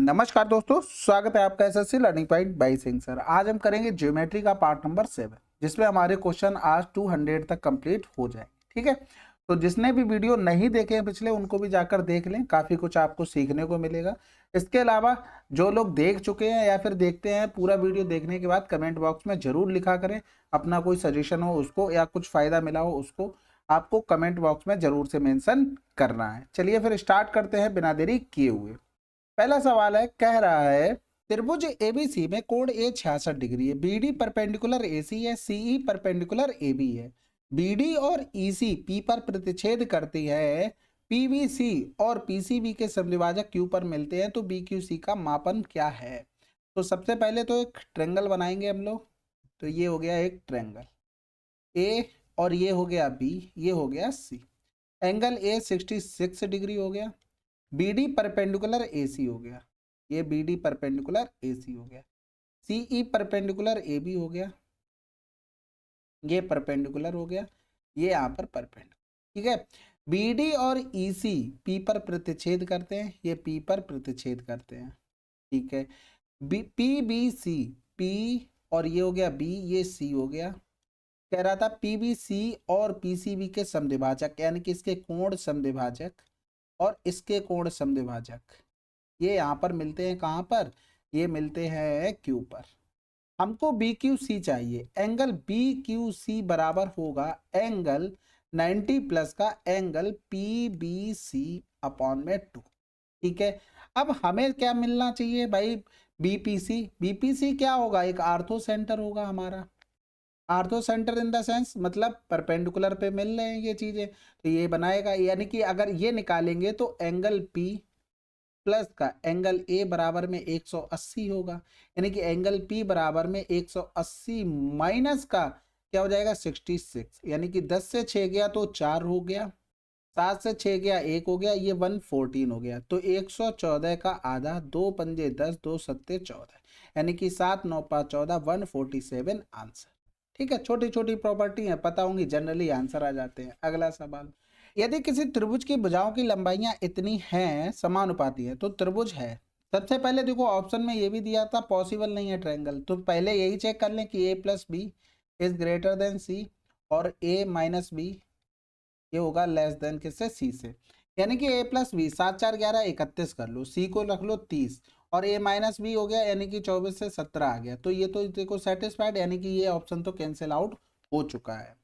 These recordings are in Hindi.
नमस्कार दोस्तों, स्वागत है आपका SSC learning point by Singh sir. आज हम करेंगे ज्योमेट्री का पार्ट नंबर 7, जिसमें हमारे क्वेश्चन आज 200 तक कंप्लीट हो जाए। ठीक है, तो जिसने भी वीडियो नहीं देखे हैं पिछले, उनको भी जाकर देख लें, काफ़ी कुछ आपको सीखने को मिलेगा। इसके अलावा जो लोग देख चुके हैं या फिर देखते हैं, पूरा वीडियो देखने के बाद कमेंट बॉक्स में जरूर लिखा करें अपना कोई सजेशन हो उसको, या कुछ फ़ायदा मिला हो उसको आपको कमेंट बॉक्स में जरूर से मेंशन करना है। चलिए फिर स्टार्ट करते हैं बिना देरी किए हुए। पहला सवाल है, कह रहा है त्रिभुज एबीसी में कोण ए 66 डिग्री है, बीडी परपेंडिकुलर एसी है, सीई परपेंडिकुलर एबी है, बीडी और ईसी पी पर प्रतिच्छेद करती है, पीबीसी और पीसीबी के समद्विभाजक क्यू पर मिलते हैं, तो बीक्यूसी का मापन क्या है। तो सबसे पहले तो एक ट्रेंगल बनाएंगे हम लोग। तो ये हो गया एक ट्रेंगल ए, और ये हो गया बी, ये हो गया सी। एंगल ए 66 डिग्री हो गया, बीडी परपेंडिकुलर एसी हो गया, ये बीडी परपेंडिकुलर एसी हो गया, सीई परपेंडिकुलर एबी हो गया, ये परपेंडिकुलर हो गया, ये यहाँ पर परपेंडिकुलर। ठीक है, बीडी और ईसी पी पर प्रतिच्छेद करते हैं, ये पी पर प्रतिच्छेद करते हैं। ठीक है, पी बी सी, पी और ये हो गया बी, ये सी हो गया। कह रहा था पीबीसी और पीसीबी के समद्विभाजक, यानी कि इसके कोण समद्विभाजक और इसके कोण समद्विभाजक, ये यहाँ पर मिलते हैं। कहाँ पर? ये मिलते हैं क्यू पर। हमको बी क्यू सी चाहिए। एंगल बी क्यू सी बराबर होगा एंगल 90 प्लस का angle P B C upon में 2। ठीक है, अब हमें क्या मिलना चाहिए भाई? बीपीसी। बीपीसी क्या होगा? एक आर्थो सेंटर होगा हमारा। Ortho centre in the sense मतलब परपेंडिकुलर पे मिल रहे हैं ये चीजें, तो ये बनाएगा। यानी कि अगर ये निकालेंगे तो एंगल पी प्लस का एंगल ए बराबर में 180 होगा, यानी कि एंगल पी बराबर में 180 माइनस का क्या हो जाएगा? 66, यानी कि 10 से 6 गया तो 4 हो गया, 7 से 6 गया 1 हो गया, ये 114 हो गया। तो 114 का आधा, 2 पंजे 10, 2 सत्ते 14, यानी कि 7 9 5 14, 147 आंसर। ठीक है, छोटी छोटी प्रॉपर्टी है, पता होंगी, जनरली आंसर आ जाते हैं। अगला सवाल, यदि किसी त्रिभुज की भुजाओं की लंबाइयां इतनी हैं, समानुपाती है, तो त्रिभुज है। सबसे पहले देखो ऑप्शन में ये भी दिया था पॉसिबल नहीं है ट्रायंगल, तो पहले यही चेक कर लें कि A plus B is greater than C और ए माइनस बी ये होगा लेस देन किससे? सी से। यानी कि ए प्लस बी 7 4 11 31 कर लो, सी को रख लो 30 और ए माइनस बी हो गया, यानी कि 24 से 17 आ गया। तो ये तो देखो सेटिस्फाइड, यानी कि ये ऑप्शन तो कैंसिल आउट हो चुका है।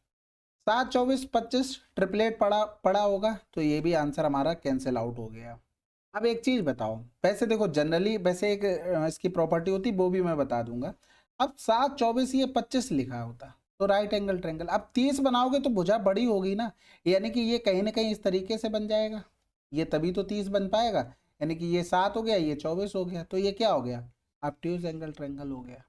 7 24 25 ट्रिपलेट पड़ा पड़ा होगा, तो ये भी आंसर हमारा कैंसिल आउट हो गया। अब एक चीज बताओ, वैसे देखो जनरली वैसे एक इसकी प्रॉपर्टी होती, वो भी मैं बता दूंगा। अब 7 24 ये 25 लिखा होता तो राइट एंगल ट्रायंगल। अब 30 बनाओगे तो भुजा बड़ी होगी ना, यानी कि ये कहीं ना कहीं इस तरीके से बन जाएगा, ये तभी तो 30 बन पाएगा। यानी कि ये 7 हो गया, ये 24 हो गया, तो ये क्या हो गया? ऑब्ट्यूज एंगल ट्रायंगल हो गया।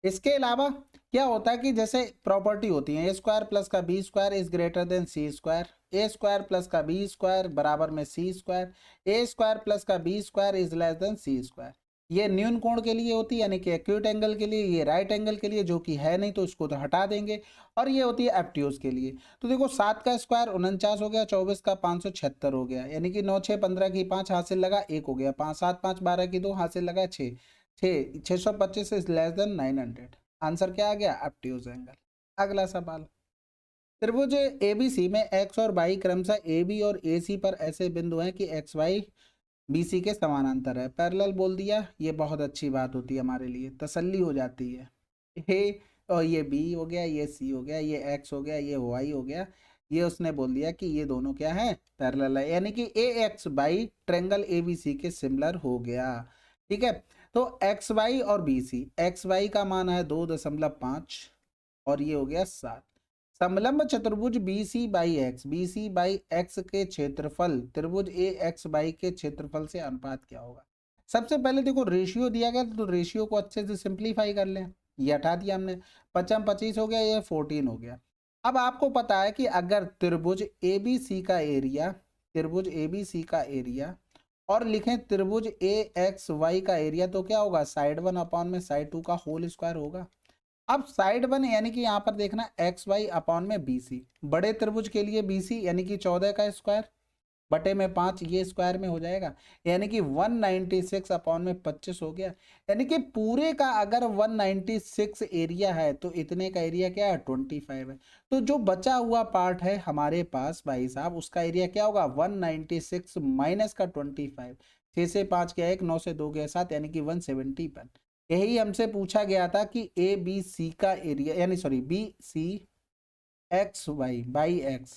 इसके अलावा क्या होता है कि जैसे प्रॉपर्टी होती है, ए स्क्वायर प्लस का B square is greater than C square, A square plus का बी स्क्वायर बराबर में C square, A square plus का B square is less than C square. ये न्यून कोण के लिए होती है, यानी कि एक्यूट एंगल के लिए, ये राइट एंगल के लिए, जो कि है नहीं तो इसको तो हटा देंगे। और ये होती है एब्ट्यूज के लिए। तो देखो 7 का स्क्वायर 49 हो गया, 24 का 576 हो गया, यानी कि 9 6 15 की 5 हासिल लगा 1 हो गया, 5 7 5 12 की 2 हासिल लगा 6 625 इज लेस देन 900। आंसर क्या आ गया? Obtuse angle. अगला सवाल, त्रिभुज एबीसी में एक्स और वाई क्रमशः एबी और एसी पर ऐसे बिंदु हैं कि एक्स वाई बीसी के समानांतर है। पैरेलल बोल दिया, ये बहुत अच्छी बात होती है हमारे लिए, तसल्ली हो जाती है। ए और ये बी हो गया, ये सी हो गया, ये एक्स हो गया, ये वाई हो गया, ये उसने बोल दिया कि ये दोनों क्या है? पैरेलल है, यानी कि ए एक्स बाई ट्रेंगल एबीसी के सिमिलर हो गया। ठीक है, तो एक्स वाई और बी सी, एक्स वाई का मान है 2.5 और ये हो गया 7। समलंब चतुर्भुज B C by X, B C by X के क्षेत्रफल त्रिभुज ए एक्स बाई के क्षेत्रफल से अनुपात क्या होगा? सबसे पहले देखो रेशियो दिया गया, तो रेशियो को अच्छे से सिंप्लीफाई कर लें। ये हटा दिया हमने, 55 25 हो गया, ये 14 हो गया। अब आपको पता है कि अगर त्रिभुज ए बी सी का एरिया, त्रिभुज ए बी सी का एरिया और लिखें त्रिभुज ए एक्स वाई का एरिया, तो क्या होगा? साइड 1 अपॉन में साइड 2 का होल स्क्वायर होगा। अब साइड 1 यानी कि यहाँ पर देखना एक्स वाई अपॉन में बी सी, बड़े त्रिभुज के लिए बी सी यानी कि 14 का स्क्वायर बटे में 5, ये स्क्वायर में हो जाएगा, यानी कि 196 अपॉन में 25 हो गया। यानी कि पूरे का अगर 196 एरिया है तो इतने का एरिया क्या है, 25 है। तो जो बचा हुआ पार्ट है हमारे पास भाई साहब, उसका एरिया क्या होगा, 196 माइनस का 25। 6 से 5 गया 1, 9 से 2 गया 7, यानी कि 171। यही हमसे पूछा गया था कि ए बी सी का एरिया, यानी sorry B C X Y by X,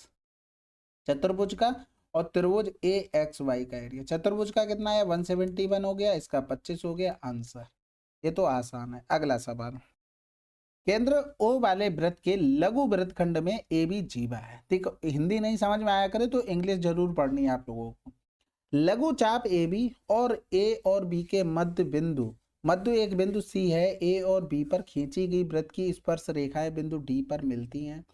चतुर्भुज का, और त्रिभुज ए एक्स वाई का एरिया। चतुर्भुज का कितना है, 171 हो गया, इसका 25 हो गया आंसर। ये तो आसान है। अगला सवाल, केंद्र ओ वाले वृत्त के लघु वृत्तखंड में ए बी जीवा है। ठीक, हिंदी नहीं समझ में आया करे तो इंग्लिश जरूर पढ़नी है आप लोगों को। लघु चाप ए बी और ए और बी के मध्य बिंदु, मध्य एक बिंदु सी है, ए और बी पर खींची गई वृत्त की स्पर्श रेखाएं बिंदु डी पर मिलती हैं।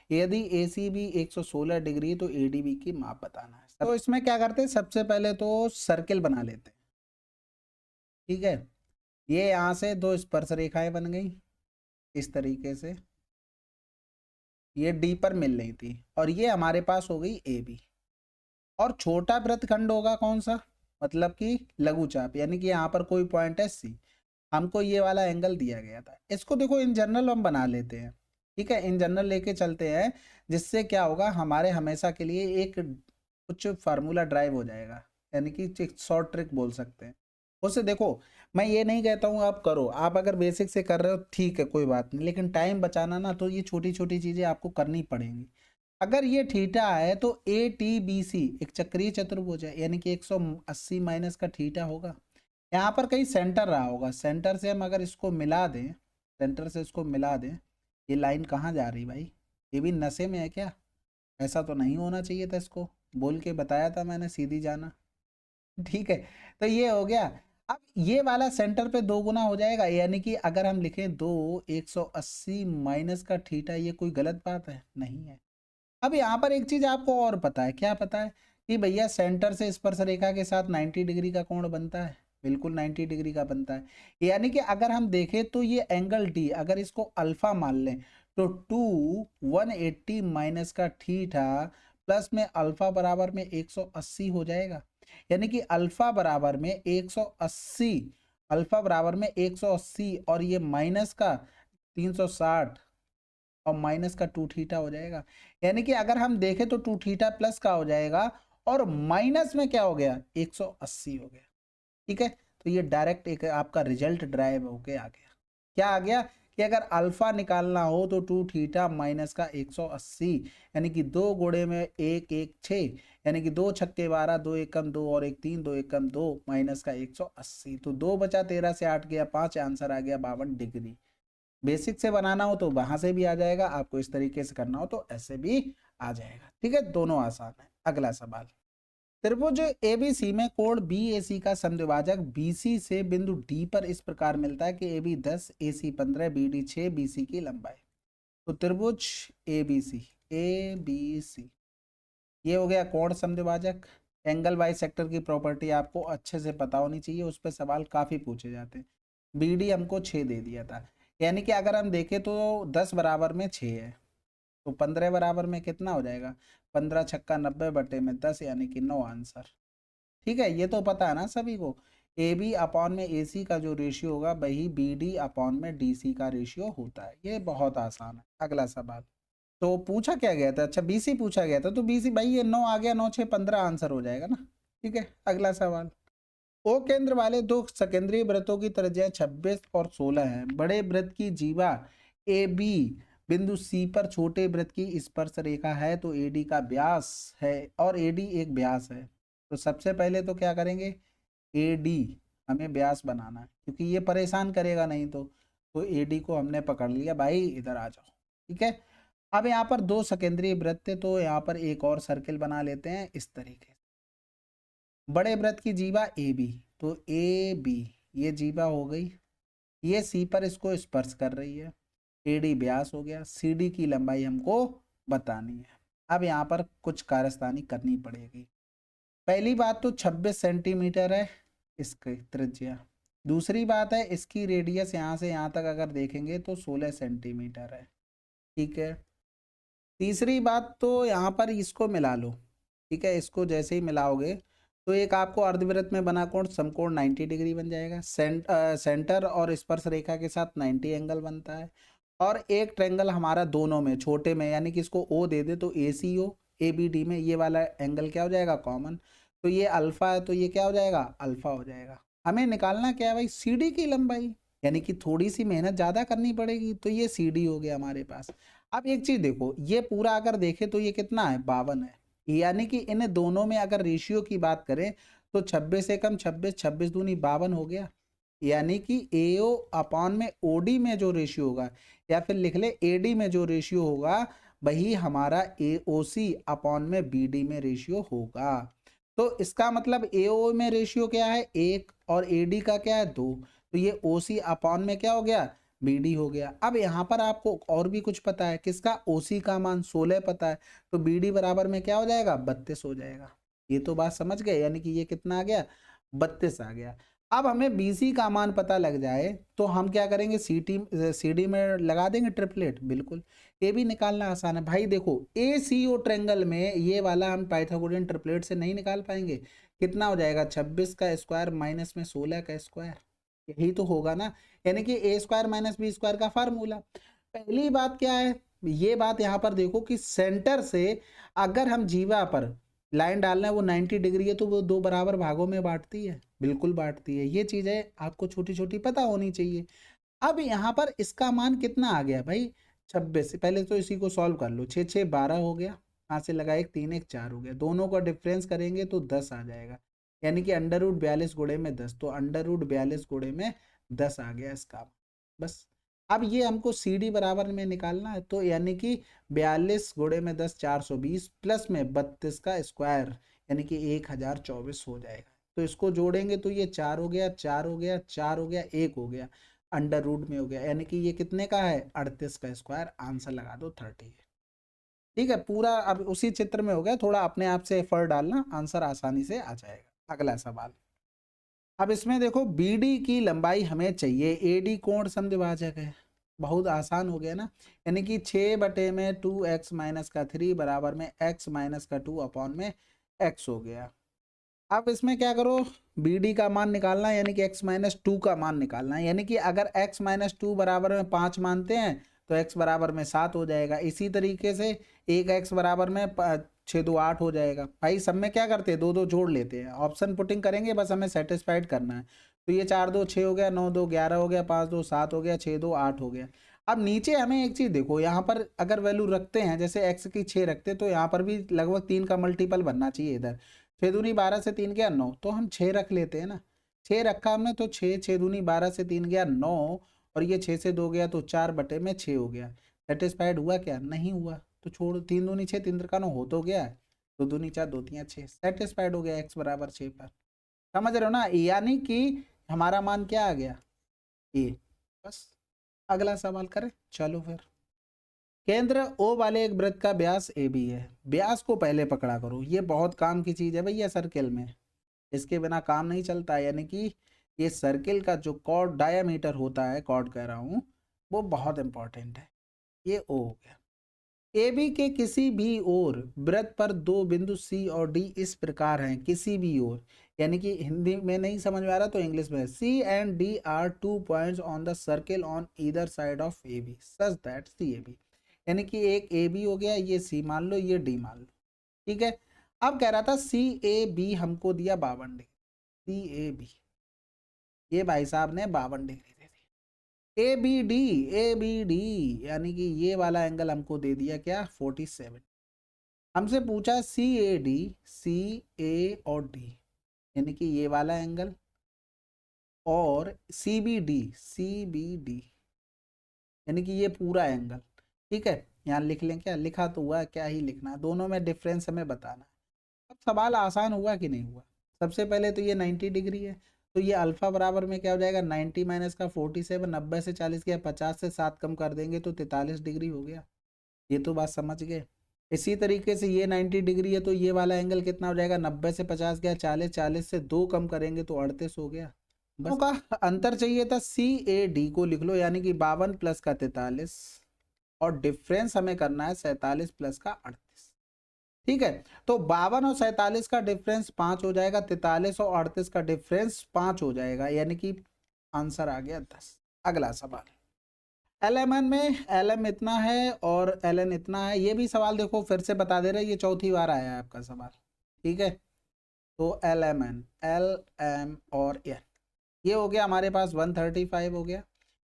यदि ए सी बी 116 डिग्री तो ए डी बी की माप बताना है। तो इसमें क्या करते हैं, सबसे पहले तो सर्किल बना लेते हैं। ठीक है, ये यहाँ से दो स्पर्श रेखाएं बन गई इस तरीके से, ये डी पर मिल रही थी, और ये हमारे पास हो गई ए बी। और छोटा वृत्तखंड होगा कौन सा, मतलब कि लघुचाप, यानी कि यहाँ पर कोई पॉइंट है सी, हमको ये वाला एंगल दिया गया था। इसको देखो इन जनरल हम बना लेते हैं। ठीक है, इन जनरल लेके चलते हैं, जिससे क्या होगा, हमारे हमेशा के लिए एक कुछ फार्मूला ड्राइव हो जाएगा, यानी कि एक शॉर्ट ट्रिक बोल सकते हैं उससे। देखो, मैं ये नहीं कहता हूँ आप करो, आप अगर बेसिक से कर रहे हो ठीक है कोई बात नहीं, लेकिन टाइम बचाना ना, तो ये छोटी छोटी चीज़ें आपको करनी पड़ेंगी। अगर ये थीटा है तो ए टी बी सी एक चक्रीय चतुर्भुज है, यानी कि 180 माइनस का थीटा होगा। यहाँ पर कहीं सेंटर रहा होगा, सेंटर से हम अगर इसको मिला दें, सेंटर से इसको मिला दें, ये लाइन कहाँ जा रही भाई, ये भी नशे में है क्या, ऐसा तो नहीं होना चाहिए था, इसको बोल के बताया था मैंने, सीधी जाना। ठीक है, तो ये हो गया। अब ये वाला सेंटर पे दो गुना हो जाएगा, यानी कि अगर हम लिखें दो 180 माइनस का थीटा, ये कोई गलत बात है नहीं है। अब यहाँ पर एक चीज आपको और पता है, क्या पता है, कि भैया सेंटर से स्पर्श रेखा के साथ 90 डिग्री का कोण बनता है, बिल्कुल 90 डिग्री का बनता है। यानी कि अगर हम देखें तो ये एंगल डी, अगर इसको अल्फा मान लें तो 180 माइनस का थीटा प्लस में अल्फा बराबर में 180 हो जाएगा। यानी कि अल्फा बराबर में 180, अल्फा बराबर में 180 और ये माइनस का 360 और माइनस का 2 थीटा हो जाएगा। यानी कि अगर हम देखें तो 2 थीटा प्लस का हो जाएगा, और माइनस में क्या हो गया, 180 हो गया। ठीक है, तो ये डायरेक्ट एक आपका रिजल्ट ड्राइव होके आ गया। क्या आ गया, कि अगर अल्फा निकालना हो तो 2 थीटा माइनस का 180, यानी कि 2 गुणे में 1 1 6, यानी कि 2 छक्के 12, 2 एकम 2 और 1 3, 2 एकम 2 माइनस का 180, तो 2 बचा 13 से 8 गया 5, आंसर आ गया 52 डिग्री। बेसिक से बनाना हो तो वहां से भी आ जाएगा, आपको इस तरीके से करना हो तो ऐसे भी आ जाएगा। ठीक है, दोनों आसान है। अगला सवाल, त्रिभुज एबीसी में कोण बीएसी का समद्विभाजक बीसी से बिंदु डी पर इस प्रकार मिलता है कि AB 10, AC 15, BD 6, BC की लंबाई। तो त्रिभुज एबीसी ये हो गया कोण समद्विभाजक। एंगल बाई सेक्टर की प्रॉपर्टी आपको अच्छे से पता होनी चाहिए, उस पर सवाल काफी पूछे जाते हैं। BD हमको 6 दे दिया था, यानी कि अगर हम देखें तो 10 बराबर में 6 है, तो 15 बराबर में कितना हो जाएगा, 15 छक्का 90 बटे में 10, यानी कि 9 आंसर। ठीक है, ये तो पता है ना सभी को, ए बी अपॉन में ए सी का जो रेशियो होगा वही बी डी अपॉन में डी सी का रेशियो होता है। ये बहुत आसान है। अगला सवाल, तो पूछा क्या गया था, अच्छा बीसी पूछा गया था, तो बीसी भाई ये 9 आ गया, 9 6 15 आंसर हो जाएगा ना। ठीक है, अगला सवाल, ओ केंद्र वाले दो सकेंद्रीय वृत्तों की त्रिज्या 26 और 16 है। बड़े वृत्त की जीवा ए बी बिंदु सी पर छोटे वृत्त की स्पर्श रेखा है, तो एडी का व्यास है, और एडी एक व्यास है। तो सबसे पहले तो क्या करेंगे, एडी हमें व्यास बनाना है, क्योंकि ये परेशान करेगा नहीं तो एडी को हमने पकड़ लिया, भाई इधर आ जाओ। ठीक है, अब यहाँ पर दो सकेंद्रीय वृत्त, तो यहाँ पर एक और सर्किल बना लेते हैं इस तरीके से। बड़े वृत्त की जीवा ए बी, तो ए बी ये जीवा हो गई, ये सी पर इसको स्पर्श कर रही है, एडी व्यास हो गया, सी डी की लंबाई हमको बतानी है। अब यहाँ पर कुछ कारस्तानी करनी पड़ेगी। पहली बात तो 26 सेंटीमीटर है इसकी त्रिज्या, दूसरी बात है इसकी रेडियस यहाँ से यहाँ तक अगर देखेंगे तो 16 सेंटीमीटर है। ठीक है, तीसरी बात तो यहाँ पर इसको मिला लो, ठीक है, इसको जैसे ही मिलाओगे तो एक आपको अर्धवृत्त में बना कोण समकोण 90 डिग्री बन जाएगा। सेंटर और स्पर्श रेखा के साथ 90 एंगल बनता है। और एक ट्रेंगल हमारा दोनों में छोटे में, यानी कि इसको ओ दे दे तो ACO ABD में ये वाला एंगल क्या हो जाएगा, कॉमन। तो ये अल्फा है तो ये क्या हो जाएगा, अल्फा हो जाएगा। हमें निकालना क्या है भाई, CD की लंबाई, यानी कि थोड़ी सी मेहनत ज़्यादा करनी पड़ेगी। तो ये CD हो गया हमारे पास। अब एक चीज़ देखो, ये पूरा अगर देखें तो ये कितना है, 52 है। यानी कि इन दोनों में अगर रेशियो की बात करें तो 26 से कम 26, 26 दूनी 52 हो गया। यानी कि AO अपॉन में OD में जो रेशियो होगा, या फिर लिख ले AD में जो रेशियो होगा, वही हमारा AOC अपॉन में BD में रेशियो होगा। तो इसका मतलब AO में रेशियो क्या है, 1, और AD का क्या है, 2। तो ये OC अपॉन में क्या हो गया, BD हो गया। अब यहाँ पर आपको और भी कुछ पता है, किसका, OC का मान 16 पता है, तो BD बराबर में क्या हो जाएगा, 32 हो जाएगा। ये तो बात समझ गए, यानी कि ये कितना आ गया, 32 आ गया। अब हमें BC का मान पता लग जाए तो हम क्या करेंगे, CD में लगा देंगे ट्रिपलेट, बिल्कुल। ये भी निकालना आसान है भाई। देखो ACO ट्रेंगल में ये वाला हम पाइथागोरियन ट्रिपलेट से नहीं निकाल पाएंगे। कितना हो जाएगा, 26 का स्क्वायर माइनस में 16 का स्क्वायर, यही तो होगा ना। यानी कि A square minus B square का फार्मूला। पहली बात क्या है, ये बात यहाँ पर देखो कि सेंटर से अगर हम जीवा पर लाइन डालना है, वो 90 डिग्री है, तो वो 2 बराबर भागों में बांटती है, बिल्कुल बांटती है। ये चीज़ें आपको छोटी छोटी पता होनी चाहिए। अब यहाँ पर इसका मान कितना आ गया भाई, 26। पहले तो इसी को सॉल्व कर लो, 6 6 12 हो गया, यहाँ से लगा 1 3 1 4 हो गया। दोनों का डिफरेंस करेंगे तो 10 आ जाएगा, यानी कि √42 गुणे में 10, तो √42 गुणे में 10 आ गया इसका। बस अब ये हमको CD बराबर में निकालना है, तो यानी कि 42 गुणे में 10 420 प्लस में 32 का स्क्वायर, यानी कि 1024 हो जाएगा। तो इसको जोड़ेंगे तो ये 4 हो गया, 4 हो गया, 4 हो गया, 1 हो गया, अंडर रूट में हो गया, यानी कि ये कितने का है, 38 का स्क्वायर। आंसर लगा दो 30। ठीक है, पूरा अब उसी चित्र में हो गया, थोड़ा अपने आप से एफर्ट डालना, आंसर आसानी से आ जाएगा। अगला सवाल, अब इसमें देखो BD की लंबाई हमें चाहिए, AD कोण समद्विभाजक है, बहुत आसान हो गया ना। यानी कि 6 बटे में 2x माइनस का 3 बराबर में x माइनस का 2 अपॉन में x हो गया। अब इसमें क्या करो, BD का मान निकालना है, यानी कि x माइनस 2 का मान निकालना है। यानी कि अगर x माइनस 2 बराबर में 5 मानते हैं तो x बराबर में 7 हो जाएगा। इसी तरीके से एक x बराबर में 6 2 8 हो जाएगा। भाई सब में क्या करते हैं, 2 2 जोड़ लेते हैं, ऑप्शन पुटिंग करेंगे, बस हमें सेटिस्फाइड करना है। तो ये 4 2 6 हो गया, 9 2 11 हो गया, 5 2 7 हो गया, 6 2 8 हो गया। अब नीचे हमें एक चीज देखो, यहाँ पर अगर वैल्यू रखते हैं, जैसे x की 6 रखते हैं, तो यहाँ पर भी लगभग 3 का मल्टीपल बनना चाहिए इधर। 6 दूनी 12 से 3 गया 9, तो हम 6 रख लेते हैं ना। 6 रखा हमने तो 6 6 दूनी 12 से 3 गया 9, और ये 6 से 2 गया तो 4 बटे में 6 हो गया। सेटिस्फाइड हुआ क्या, नहीं हुआ, तो छोड़, 3 दूनी 6 3 का 9 हो तो गया, 2 दूनी 4 2 3 6, सेटिस्फाइड हो गया x बराबर 6 पर। समझ रहे हो ना, यानी कि हमारा मान क्या आ गया, ए। बस अगला सवाल करें, चलो फिर। केंद्र O वाले एक वृत्त का व्यास AB है। व्यास को पहले पकड़ा करो, ये बहुत काम की चीज है भैया सर्किल में, इसके बिना काम नहीं चलता। यानी कि ये सर्किल का जो कॉर्ड डायामीटर होता है, कॉर्ड कह रहा हूँ, वो बहुत इंपॉर्टेंट है। ये O हो गया। AB के किसी भी ओर वृत्त पर 2 बिंदु C और D इस प्रकार हैं, किसी भी ओर, यानी कि हिंदी में नहीं समझ में आ रहा तो इंग्लिश में, C and D are 2 points on the circle on either side of AB such that CAB, यानी कि एक AB हो गया, ये C मान लो, ये D मान लो, ठीक है। अब कह रहा था CAB हमको दिया 52 डिग्री, CAB ये भाई साहब ने 52 डिग्री दे दी। ABD यानी कि ये वाला एंगल हमको दे दिया क्या, 47। हमसे पूछा CAD, CA और D, यानी कि ये वाला एंगल, और CBD यानी कि ये पूरा एंगल, ठीक है। यहाँ लिख लें, क्या लिखा तो हुआ, क्या ही लिखना है, दोनों में डिफरेंस हमें बताना है। अब सवाल आसान हुआ कि नहीं हुआ। सबसे पहले तो ये 90 डिग्री है, तो ये अल्फा बराबर में क्या हो जाएगा, 90 माइनस का 47, 90 से 40 गया, 50 से 7 कम कर देंगे तो 43 डिग्री हो गया। ये तो बात समझ गए। इसी तरीके से ये 90 डिग्री है, तो ये वाला एंगल कितना हो जाएगा, 90 से 50 गया 40, 40 से 2 कम करेंगे तो 38 हो गया। बस का अंतर चाहिए था, CAD को लिख लो, यानी कि 52 प्लस का 43, और डिफरेंस हमें करना है 47 प्लस का 38। ठीक है, तो 52 और 47 का डिफरेंस 5 हो जाएगा, 43 और 38 का डिफरेंस 5 हो जाएगा, यानी कि आंसर आ गया 10। अगला सवाल, LMN में LM इतना है और LN इतना है। ये भी सवाल देखो फिर से बता दे रहे हैं, ये चौथी बार आया है आपका सवाल। ठीक है, तो LMN, LM और N, ये हो गया हमारे पास 135 हो गया।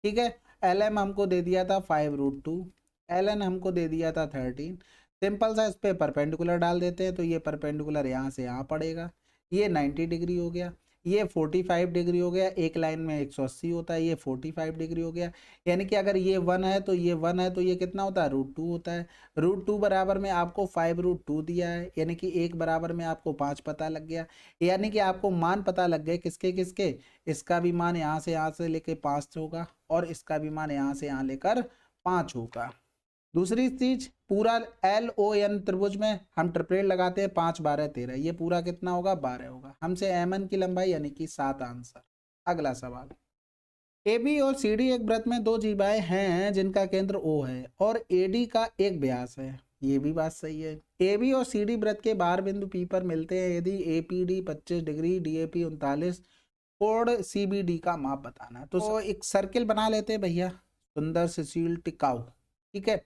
ठीक है, LM हमको दे दिया था 5√2, LN हमको दे दिया था 13। सिंपल सा इस पे परपेंडिकुलर डाल देते हैं, तो ये परपेंडिकुलर यहाँ से यहाँ पड़ेगा, ये 90 डिग्री हो गया, ये 45 डिग्री हो गया, एक लाइन में 180 होता है, ये 45 डिग्री हो गया। यानी कि अगर ये 1 है तो ये 1 है, तो ये कितना होता है, √2 होता है। √2 बराबर में आपको 5√2 दिया है, यानी कि 1 बराबर में आपको 5 पता लग गया। यानी कि आपको मान पता लग गए किसके किसके, इसका भी मान यहाँ से लेकर 5 होगा, और इसका भी मान यहाँ से यहाँ लेकर 5 होगा। दूसरी चीज, पूरा LON त्रिभुज में हम ट्रिपलेट लगाते हैं, 5 12 13, ये पूरा कितना होगा, 12 होगा। हमसे MN की लंबाई यानी कि 7 आंसर। अगला सवाल, AB और CD एक वृत्त में 2 जीवाएं हैं जिनका केंद्र O है और AD का एक व्यास है। ये भी बात सही है। AB और CD वृत्त के बाहर बिंदु P पर मिलते हैं यदि APD 25 डिग्री, DAP 39, कोण CBD का माप बताना है। तो एक सर्किल बना लेते हैं भैया, सुंदर सुशील टिकाऊ। ठीक है,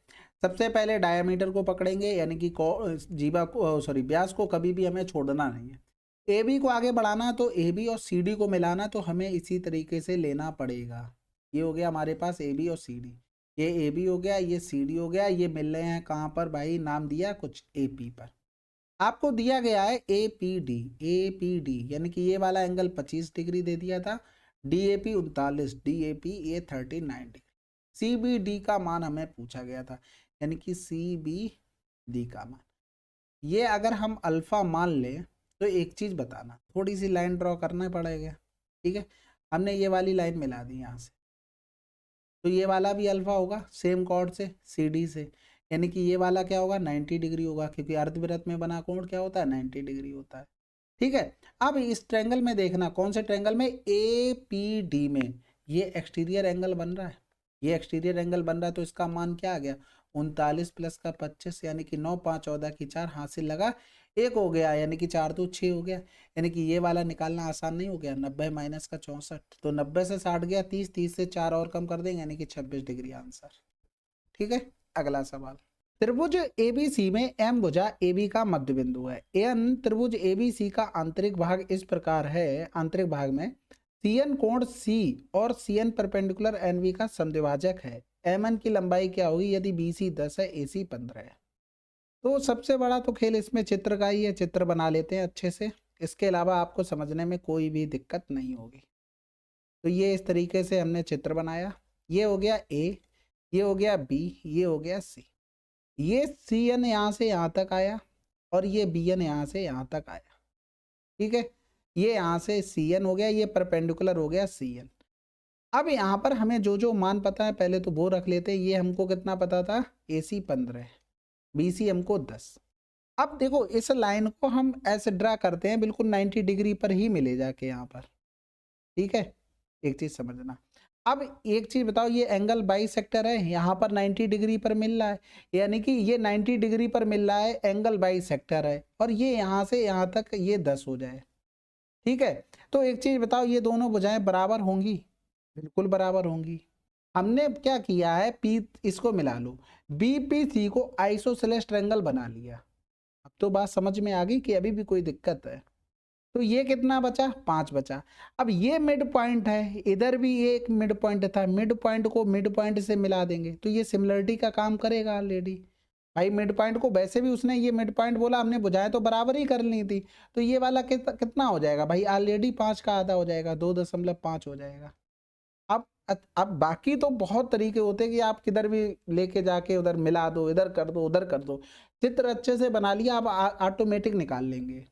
सबसे पहले डायमीटर को पकड़ेंगे, यानी कि जीवा को सॉरी व्यास को कभी भी हमें छोड़ना नहीं है। AB को आगे बढ़ाना तो AB और CD को मिलाना तो हमें इसी तरीके से लेना पड़ेगा। ये हो गया हमारे पास AB और CD, ये AB हो गया, ये CD हो गया, ये मिल रहे हैं कहाँ पर भाई, नाम दिया कुछ AP पर। आपको दिया गया है APD यानी कि ये वाला एंगल 25 डिग्री दे दिया था, DAP 39, DAP ये 39 डिग्री। CBD का मान हमें पूछा गया था, यानी कि CBD का मान, ये अगर हम अल्फा मान लें तो एक चीज बताना, थोड़ी सी लाइन ड्रॉ करना पड़ेगा। ठीक है, हमने ये वाली लाइन मिला दी यहाँ से, तो ये वाला भी अल्फा होगा सेम कॉर्ड से CD से, यानी कि ये वाला क्या होगा, 90 डिग्री होगा, क्योंकि अर्धवृत्त में बना कोण क्या होता है, 90 डिग्री होता है। ठीक है, अब इस ट्रायंगल में देखना, कौन से ट्रायंगल में, APD में ये एक्सटीरियर एंगल बन रहा है, ये एक्सटीरियर एंगल बन रहा है, तो इसका मान क्या आ गया, 39 प्लस का 25, यानी कि 9 5 14 की 4, हासिल लगा 1 हो गया, यानी कि 4 2 6 हो गया। यानी कि ये वाला निकालना आसान नहीं हो गया, 90 माइनस का 64, तो 90 से 60 गया 30, 30 से 4 और कम कर देंगे, यानी कि 26 डिग्री आंसर। ठीक है, अगला सवाल, त्रिभुज ABC में M भुजा AB का मध्य बिंदु है। N त्रिभुज ABC का आंतरिक भाग इस प्रकार है, आंतरिक भाग में CN कोण C और CN परपेंडिकुलर NB का समद्विभाजक है। MN की लंबाई क्या होगी यदि BC 10 है, AC 15 है। तो सबसे बड़ा तो खेल इसमें चित्र का ही है, चित्र बना लेते हैं अच्छे से, इसके अलावा आपको समझने में कोई भी दिक्कत नहीं होगी। तो ये इस तरीके से हमने चित्र बनाया, ये हो गया A, ये हो गया B, ये हो गया C, ये CN यहाँ से यहाँ तक आया और ये BN यहाँ से यहाँ तक आया। ठीक है, ये यहाँ से CN हो गया, ये परपेंडिकुलर हो गया CN। अब यहाँ पर हमें जो जो मान पता है पहले तो वो रख लेते हैं। ये हमको कितना पता था, AC 15, BC हमको 10। अब देखो इस लाइन को हम ऐसे ड्रा करते हैं, बिल्कुल 90 डिग्री पर ही मिले जाके यहाँ पर। ठीक है, एक चीज समझना। अब एक चीज बताओ, ये एंगल बाइसेक्टर है, यहाँ पर 90 डिग्री पर मिल रहा है, यानी कि ये 90 डिग्री पर मिल रहा है, एंगल बाइसेक्टर है, और ये यहाँ से यहाँ तक ये 10 हो जाए। ठीक है, तो एक चीज बताओ, ये दोनों भुजाएं बराबर होंगी, बिल्कुल बराबर होंगी। हमने क्या किया है, P इसको मिला लो, BPC को आइसोसेलेस ट्रायंगल बना लिया। अब तो बात समझ में आ गई कि अभी भी कोई दिक्कत है। तो ये कितना बचा, 5 बचा। अब ये मिड पॉइंट है, इधर भी ये एक मिड पॉइंट था, मिड पॉइंट को मिड पॉइंट से मिला देंगे तो ये सिमिलरिटी का काम करेगा ऑलरेडी। भाई मिड पॉइंट को वैसे भी उसने ये मिड पॉइंट बोला, हमने बुझाए तो बराबर ही कर ली थी, तो ये वाला कितना हो जाएगा भाई, ऑलरेडी 5 का आधा हो जाएगा, 2.5 हो जाएगा। अब बाकी तो बहुत तरीके होते हैं कि आप किधर भी लेके जाके उधर मिला दो, इधर कर दो, उधर कर दो। चित्र अच्छे से बना लिया, अब ऑटोमेटिक निकाल लेंगे।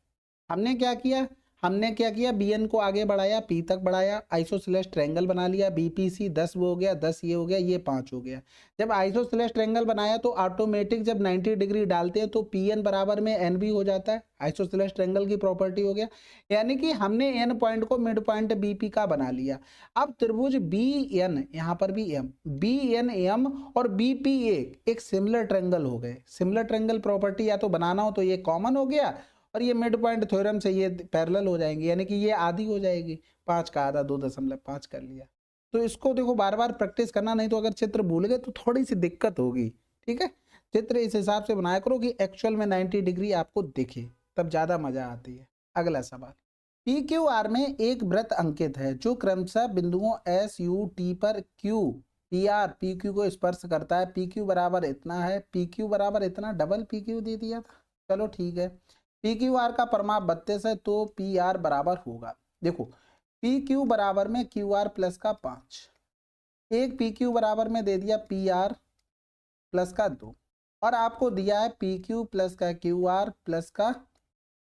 हमने क्या किया, हमने क्या किया, बी एन को आगे बढ़ाया, पी तक बढ़ाया, आइसोसेलेस ट्रायंगल बना लिया, बीपीसी 10 वो हो गया, 10 ये हो गया, ये 5 हो गया। जब आइसोसेलेस ट्रायंगल बनाया तो ऑटोमेटिक जब 90 डिग्री डालते हैं तो पी एन बराबर में एन भी हो जाता है, आइसोसेलेस ट्रायंगल की प्रॉपर्टी हो गया। यानी कि हमने एन पॉइंट को मिड पॉइंट बीपी का बना लिया। अब त्रिभुज बी एन, यहाँ पर भी एम, बी एन एम और बीपी एक सिमिलर ट्रायंगल हो गए। सिमिलर ट्रायंगल प्रॉपर्टी या तो बनाना हो तो ये कॉमन हो गया, और ये मिड पॉइंट थ्योरम से ये पैरेलल हो जाएंगे, यानी कि ये आधी हो जाएगी, 5 का आधा 2.5 कर लिया। तो इसको देखो बार बार प्रैक्टिस करना, नहीं तो अगर चित्र भूल गए तो थोड़ी सी दिक्कत होगी। ठीक है, चित्र इस हिसाब से बनाया करो कि एक्चुअल में 90 डिग्री आपको दिखे, तब ज्यादा मजा आती है। अगला सवाल, पी क्यू आर में एक वृत्त अंकित है जो क्रमशः बिंदुओं एस यू टी पर Q P R P Q को स्पर्श करता है। पी क्यू बराबर इतना है, पी क्यू बराबर इतना, डबल पी क्यू दे दिया था। चलो ठीक है, पी क्यू आर का परिमाप 32 है तो पी आर बराबर होगा, देखो पी क्यू बराबर में क्यू आर प्लस का 5, एक पी क्यू बराबर में दे दिया पी आर प्लस का 2, और आपको दिया है पी क्यू प्लस का क्यू आर प्लस का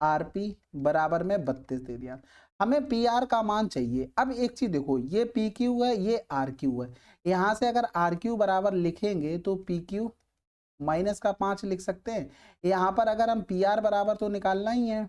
आर पी बराबर में 32 दे दिया। हमें पी आर का मान चाहिए। अब एक चीज देखो, ये पी क्यू है, ये आर क्यू है, यहाँ से अगर आर क्यू बराबर लिखेंगे तो पी क्यू माइनस का 5 लिख सकते हैं। यहाँ पर अगर हम पी आर बराबर तो निकालना ही है,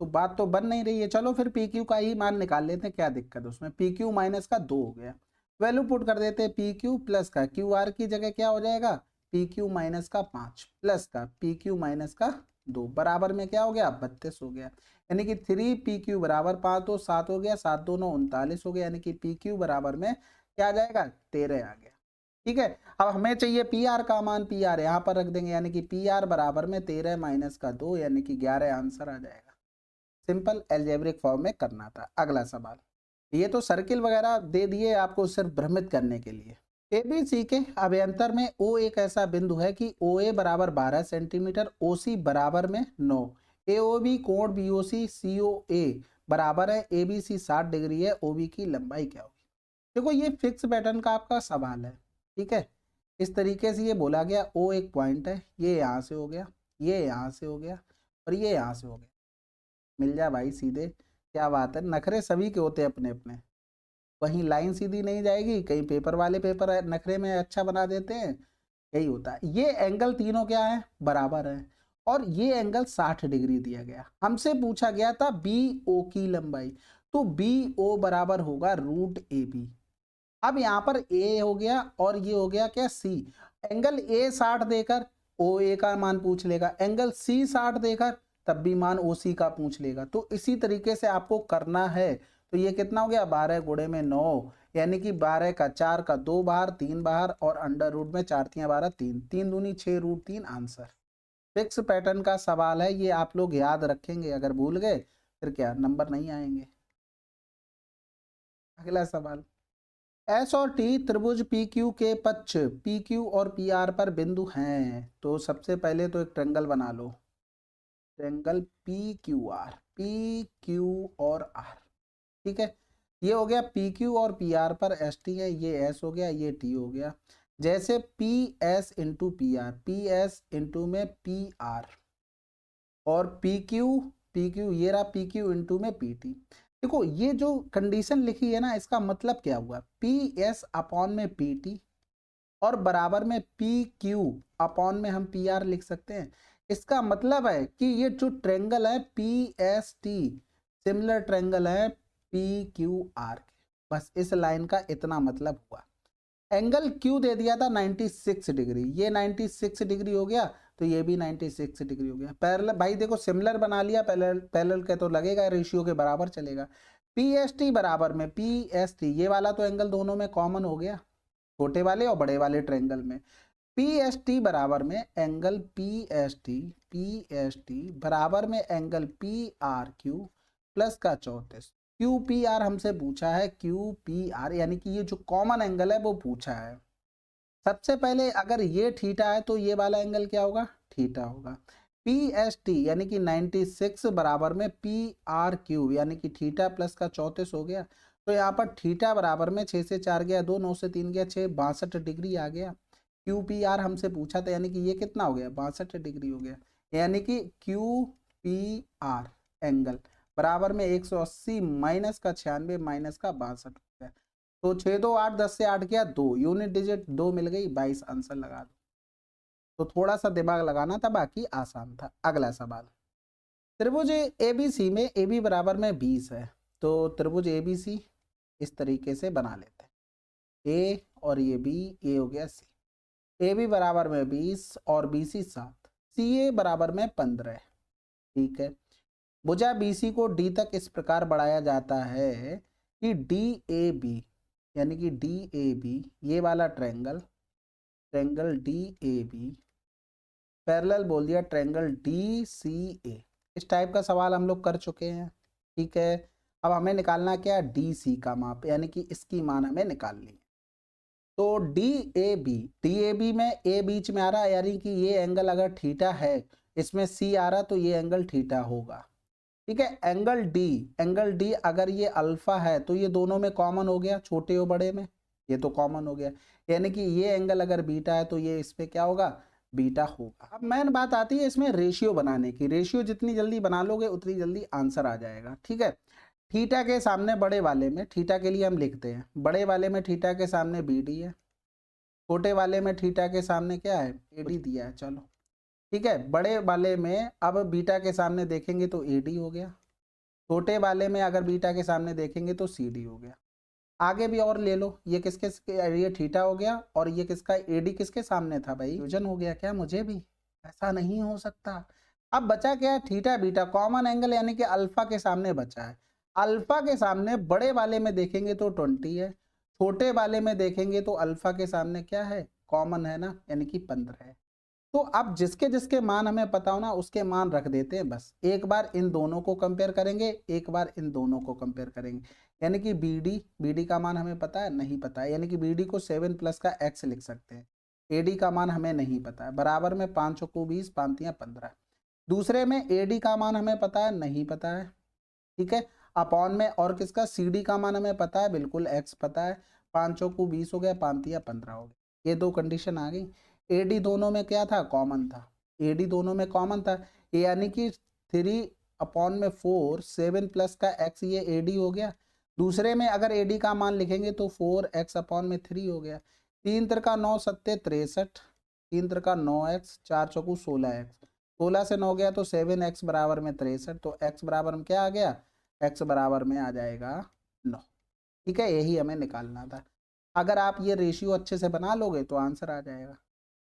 तो बात तो बन नहीं रही है। चलो फिर पी क्यू का ही मान निकाल लेते हैं, क्या दिक्कत है उसमें। पी क्यू माइनस का 2 हो गया, वैल्यू पुट कर देते हैं, पी क्यू प्लस का क्यू आर की जगह क्या हो जाएगा, पी क्यू माइनस का 5 प्लस का पी क्यू माइनस का 2 बराबर में क्या हो गया, 32 हो गया। यानी कि 3 पी क्यू बराबर 5 2 7 हो गया, 7 2 9 39 हो गया, यानी कि पी क्यू बराबर में क्या आ जाएगा, 13 आ गया। ठीक है, अब हमें चाहिए पी आर का मान, पी आर यहाँ पर रख देंगे, यानी कि पी आर बराबर में 13 माइनस का 2 यानी कि 11 आंसर आ जाएगा। सिंपल एल्जेब्रिक फॉर्म में करना था। अगला सवाल, ये तो सर्किल वगैरह दे दिए आपको सिर्फ भ्रमित करने के लिए। एबीसी के अभ्यंतर में ओ एक ऐसा बिंदु है कि ओ ए बराबर 12 सेंटीमीटर, ओ सी बराबर में 9, ए ओ बी कोण बी ओ सी सी ओ ए बराबर है, ए बी सी 60 डिग्री है, ओ बी की लंबाई क्या होगी। देखो ये फिक्स पैटर्न का आपका सवाल है। ठीक है, इस तरीके से ये बोला गया, ओ एक पॉइंट है, ये यहाँ से हो गया, ये यहाँ से हो गया, और ये यहाँ से हो गया, मिल जा भाई सीधे। क्या बात है, नखरे सभी के होते हैं अपने अपने, कहीं लाइन सीधी नहीं जाएगी, कहीं पेपर वाले पेपर नखरे में अच्छा बना देते हैं, यही होता है। ये एंगल तीनों क्या है, बराबर है, और ये एंगल 60 डिग्री दिया गया। हमसे पूछा गया था बी ओ की लंबाई, तो बी ओ बराबर होगा रूट ए बी। अब यहाँ पर ए हो गया और ये हो गया क्या, सी। एंगल ए 60 देकर ओ ए का मान पूछ लेगा, एंगल सी 60 देकर तब भी मान ओ सी का पूछ लेगा। तो इसी तरीके से आपको करना है। तो ये कितना हो गया, 12 गुणे में 9, यानी कि 12 का 4 का 2 बाहर 3 बाहर, और अंडर रूट में 4 3 12 3 3 दूनी 6 रूट 3 आंसर। फिक्स पैटर्न का सवाल है, ये आप लोग याद रखेंगे, अगर भूल गए फिर क्या नंबर नहीं आएंगे। अगला सवाल, एस और टी त्रिभुज पी क्यू के पक्ष पी क्यू और पी आर पर बिंदु हैं। तो सबसे पहले तो एक ट्रेंगल बना लो, ट्रेंगल पी क्यू और आर। ठीक है, ये हो गया पी क्यू और पी आर पर एस टी है, ये एस हो गया, ये टी हो गया। जैसे P S into P R, P S into में पी आर, और पी क्यू ये रहा पी क्यू इंटू में पी टी। देखो ये जो कंडीशन लिखी है ना, इसका मतलब क्या हुआ, पी एस अपॉन में पी टी और बराबर में पी क्यू अपॉन में हम पी आर लिख सकते हैं। इसका मतलब है कि ये जो ट्रेंगल है P S T similar triangle है पी क्यू आर के, बस इस लाइन का इतना मतलब हुआ। एंगल क्यू दे दिया था 96 डिग्री, ये 96 डिग्री हो गया, तो ये भी 96 डिग्री हो गया। पैरेलल भाई देखो सिमिलर बना लिया, पैरेलल पैरेलल के तो लगेगा, रेशियो के बराबर चलेगा। पी एस टी बराबर में पी एस टी, ये वाला तो एंगल दोनों में कॉमन हो गया, छोटे वाले और बड़े वाले ट्रायंगल में। पी एस टी बराबर में एंगल पी एस टी बराबर में angle P R Q plus का 34। क्यू पी आर हमसे पूछा है, क्यू पी आर यानी कि ये जो कॉमन एंगल है वो पूछा है। सबसे पहले अगर ये थीटा है तो ये वाला एंगल क्या होगा, थीटा होगा। पी एस टी यानी कि 96 बराबर में पी आर क्यू यानी कि थीटा प्लस का 34 हो गया। तो यहाँ पर थीटा बराबर में 6 से 4 गया 2, 9 से 3 गया 6, 62 डिग्री आ गया। क्यू पी आर हमसे पूछा था, यानी कि ये कितना हो गया, 62 डिग्री हो गया। यानी कि क्यू पी आर एंगल बराबर में 180 माइनस का 96 माइनस का 62 हो गया। तो 6 2 8 10 से 8 गया 2, यूनिट डिजिट 2 मिल गई, 22 आंसर लगा दो। तो थोड़ा सा दिमाग लगाना था, बाकी आसान था। अगला सवाल, त्रिभुज एबीसी में AB बराबर में 20 है। तो त्रिभुज एबीसी इस तरीके से बना लेते हैं, ए और ये बी, ए हो गया सी। AB बराबर में 20 और BC 7, CA बराबर में 15। ठीक है, भुजा BC को D तक इस प्रकार बढ़ाया जाता है कि DAB, यानी कि DAB ये वाला ट्रायंगल, ट्रायंगल DAB पैरेलल बोल दिया ट्रायंगल DCA। इस टाइप का सवाल हम लोग कर चुके हैं। ठीक है, अब हमें निकालना क्या, DC का माप, यानी कि इसकी मान हमें निकालनी है। तो DAB में A बीच में आ रहा है, यानी कि ये एंगल अगर थीटा है, इसमें C आ रहा तो ये एंगल थीटा होगा। ठीक है, एंगल D अगर ये अल्फा है तो ये दोनों में कॉमन हो गया, छोटे और बड़े में ये तो कॉमन हो गया, यानी कि ये एंगल अगर बीटा है तो ये इस पे क्या होगा, बीटा होगा। अब मेन बात आती है इसमें रेशियो बनाने की। रेशियो जितनी जल्दी बना लोगे उतनी जल्दी आंसर आ जाएगा। ठीक है, थीटा के सामने बड़े वाले में, थीटा के लिए हम लिखते हैं, बड़े वाले में थीटा के सामने BD है, छोटे वाले में थीटा के सामने क्या है, AD दिया है। चलो ठीक है, बड़े वाले में अब बीटा के सामने देखेंगे तो AD हो गया, छोटे वाले में अगर बीटा के सामने देखेंगे तो CD हो गया। आगे भी और ले लो, ये किसके, ये थीटा हो गया और ये किसका, AD किसके सामने था भाई, फ्यूजन हो गया क्या, मुझे भी ऐसा नहीं हो सकता। अब बचा क्या है, थीटा बीटा कॉमन एंगल, यानी कि अल्फा के सामने बचा है। अल्फा के सामने बड़े वाले में देखेंगे तो 20 है, छोटे वाले में देखेंगे तो अल्फा के सामने क्या है, कॉमन है ना, यानी कि 15 है। तो अब जिसके जिसके मान हमें पता हो ना उसके मान रख देते हैं बस। एक बार इन दोनों को कंपेयर करेंगे, एक बार इन दोनों को कंपेयर करेंगे, यानी कि BD का मान हमें पता है, नहीं पता है, यानी कि BD को 7 प्लस का x लिख सकते हैं। AD का मान हमें नहीं पता है, बराबर में 5 चौको 20, 5 तियां 15। दूसरे में AD का मान हमें पता है, नहीं पता है। ठीक है, अपॉन में और किसका, CD का मान हमें पता है, बिल्कुल x पता है, 5 चौको 20 हो गया, 5 तियां 15 हो गया। ये दो कंडीशन आ गई। AD दोनों में क्या था, कॉमन था, AD दोनों में कॉमन था, यानी कि 3/4 7 प्लस का x ये AD हो गया। दूसरे में अगर AD का मान लिखेंगे तो 4x/3 हो गया। 3 त्रिका 9 सत्ते 63, 3 त्रिका 9x, 4 चौको 16x, 16 से 9 गया तो 7x बराबर में 63, तो x बराबर में क्या आ गया, x बराबर में आ जाएगा 9। ठीक है, यही हमें निकालना था। अगर आप ये रेशियो अच्छे से बना लोगे तो आंसर आ जाएगा।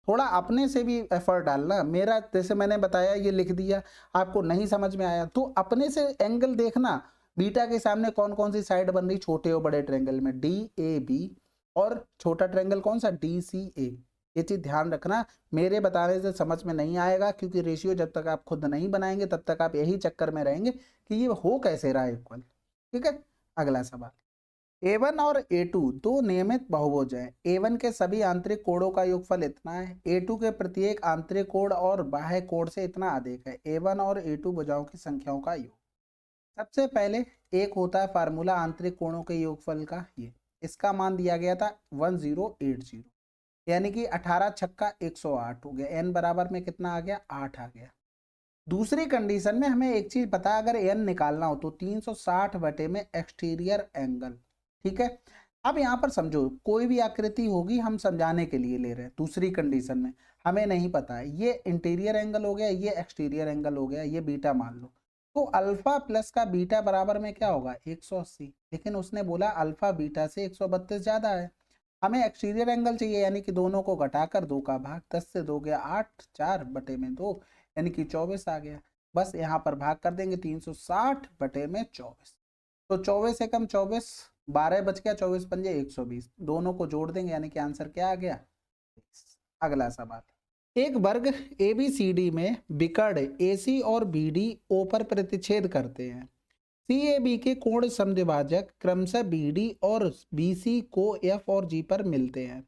थोड़ा अपने से भी एफर्ट डालना, मेरा जैसे मैंने बताया ये लिख दिया, आपको नहीं समझ में आया तो अपने से एंगल देखना, बीटा के सामने कौन कौन सी साइड बन रही, छोटे और बड़े ट्रायंगल में DAB, और छोटा ट्रायंगल कौन सा, DCA। ये चीज ध्यान रखना, मेरे बताने से समझ में नहीं आएगा, क्योंकि रेशियो जब तक आप खुद नहीं बनाएंगे तब तक आप यही चक्कर में रहेंगे कि ये हो कैसे रहा है इक्वल। ठीक है, अगला सवाल, A1 और A2 दो नियमित बहुभुज हैं। A1 के सभी आंतरिक कोणों का योगफल इतना है, A2 के प्रत्येक आंतरिक कोण और बाह्य कोण से इतना अधिक है। A1 और A2 भुजाओं की संख्याओं का योग। सबसे पहले एक होता है फार्मूला आंतरिक कोणों के योगफल का, ये इसका मान दिया गया था 1080, यानी कि 18 छक्का 108 हो गया, n बराबर में कितना आ गया, 8 आ गया। दूसरी कंडीशन में हमें एक चीज पता है, अगर n निकालना हो तो 360 बटे में एक्सटीरियर एंगल। ठीक है, अब यहाँ पर समझो कोई भी आकृति होगी, हम समझाने के लिए ले रहे हैं। दूसरी कंडीशन में हमें नहीं पता है, ये इंटीरियर एंगल हो गया, ये एक्सटीरियर एंगल हो गया, ये बीटा मान लो, तो अल्फा प्लस का बीटा बराबर में क्या होगा, 180। लेकिन उसने बोला अल्फा बीटा से 132 ज्यादा है, हमें एक्सटीरियर एंगल चाहिए, यानी कि दोनों को घटाकर 2 का भाग, 10 से 2 गया 8, 4 बटे में 2, यानी कि 24 आ गया। बस यहाँ पर भाग कर देंगे 360 बटे में 24, तो 24 एकम 24, 12 बच गया, 24 पंजे 120, दोनों को जोड़ देंगे, यानी कि आंसर क्या आ गया। अगला सवाल, एक वर्ग ABCD में विकर्ण AC और BD O पर प्रतिच्छेद करते हैं। CAB के कोण समद्विभाजक क्रमशः BD और BC को F और G पर मिलते हैं।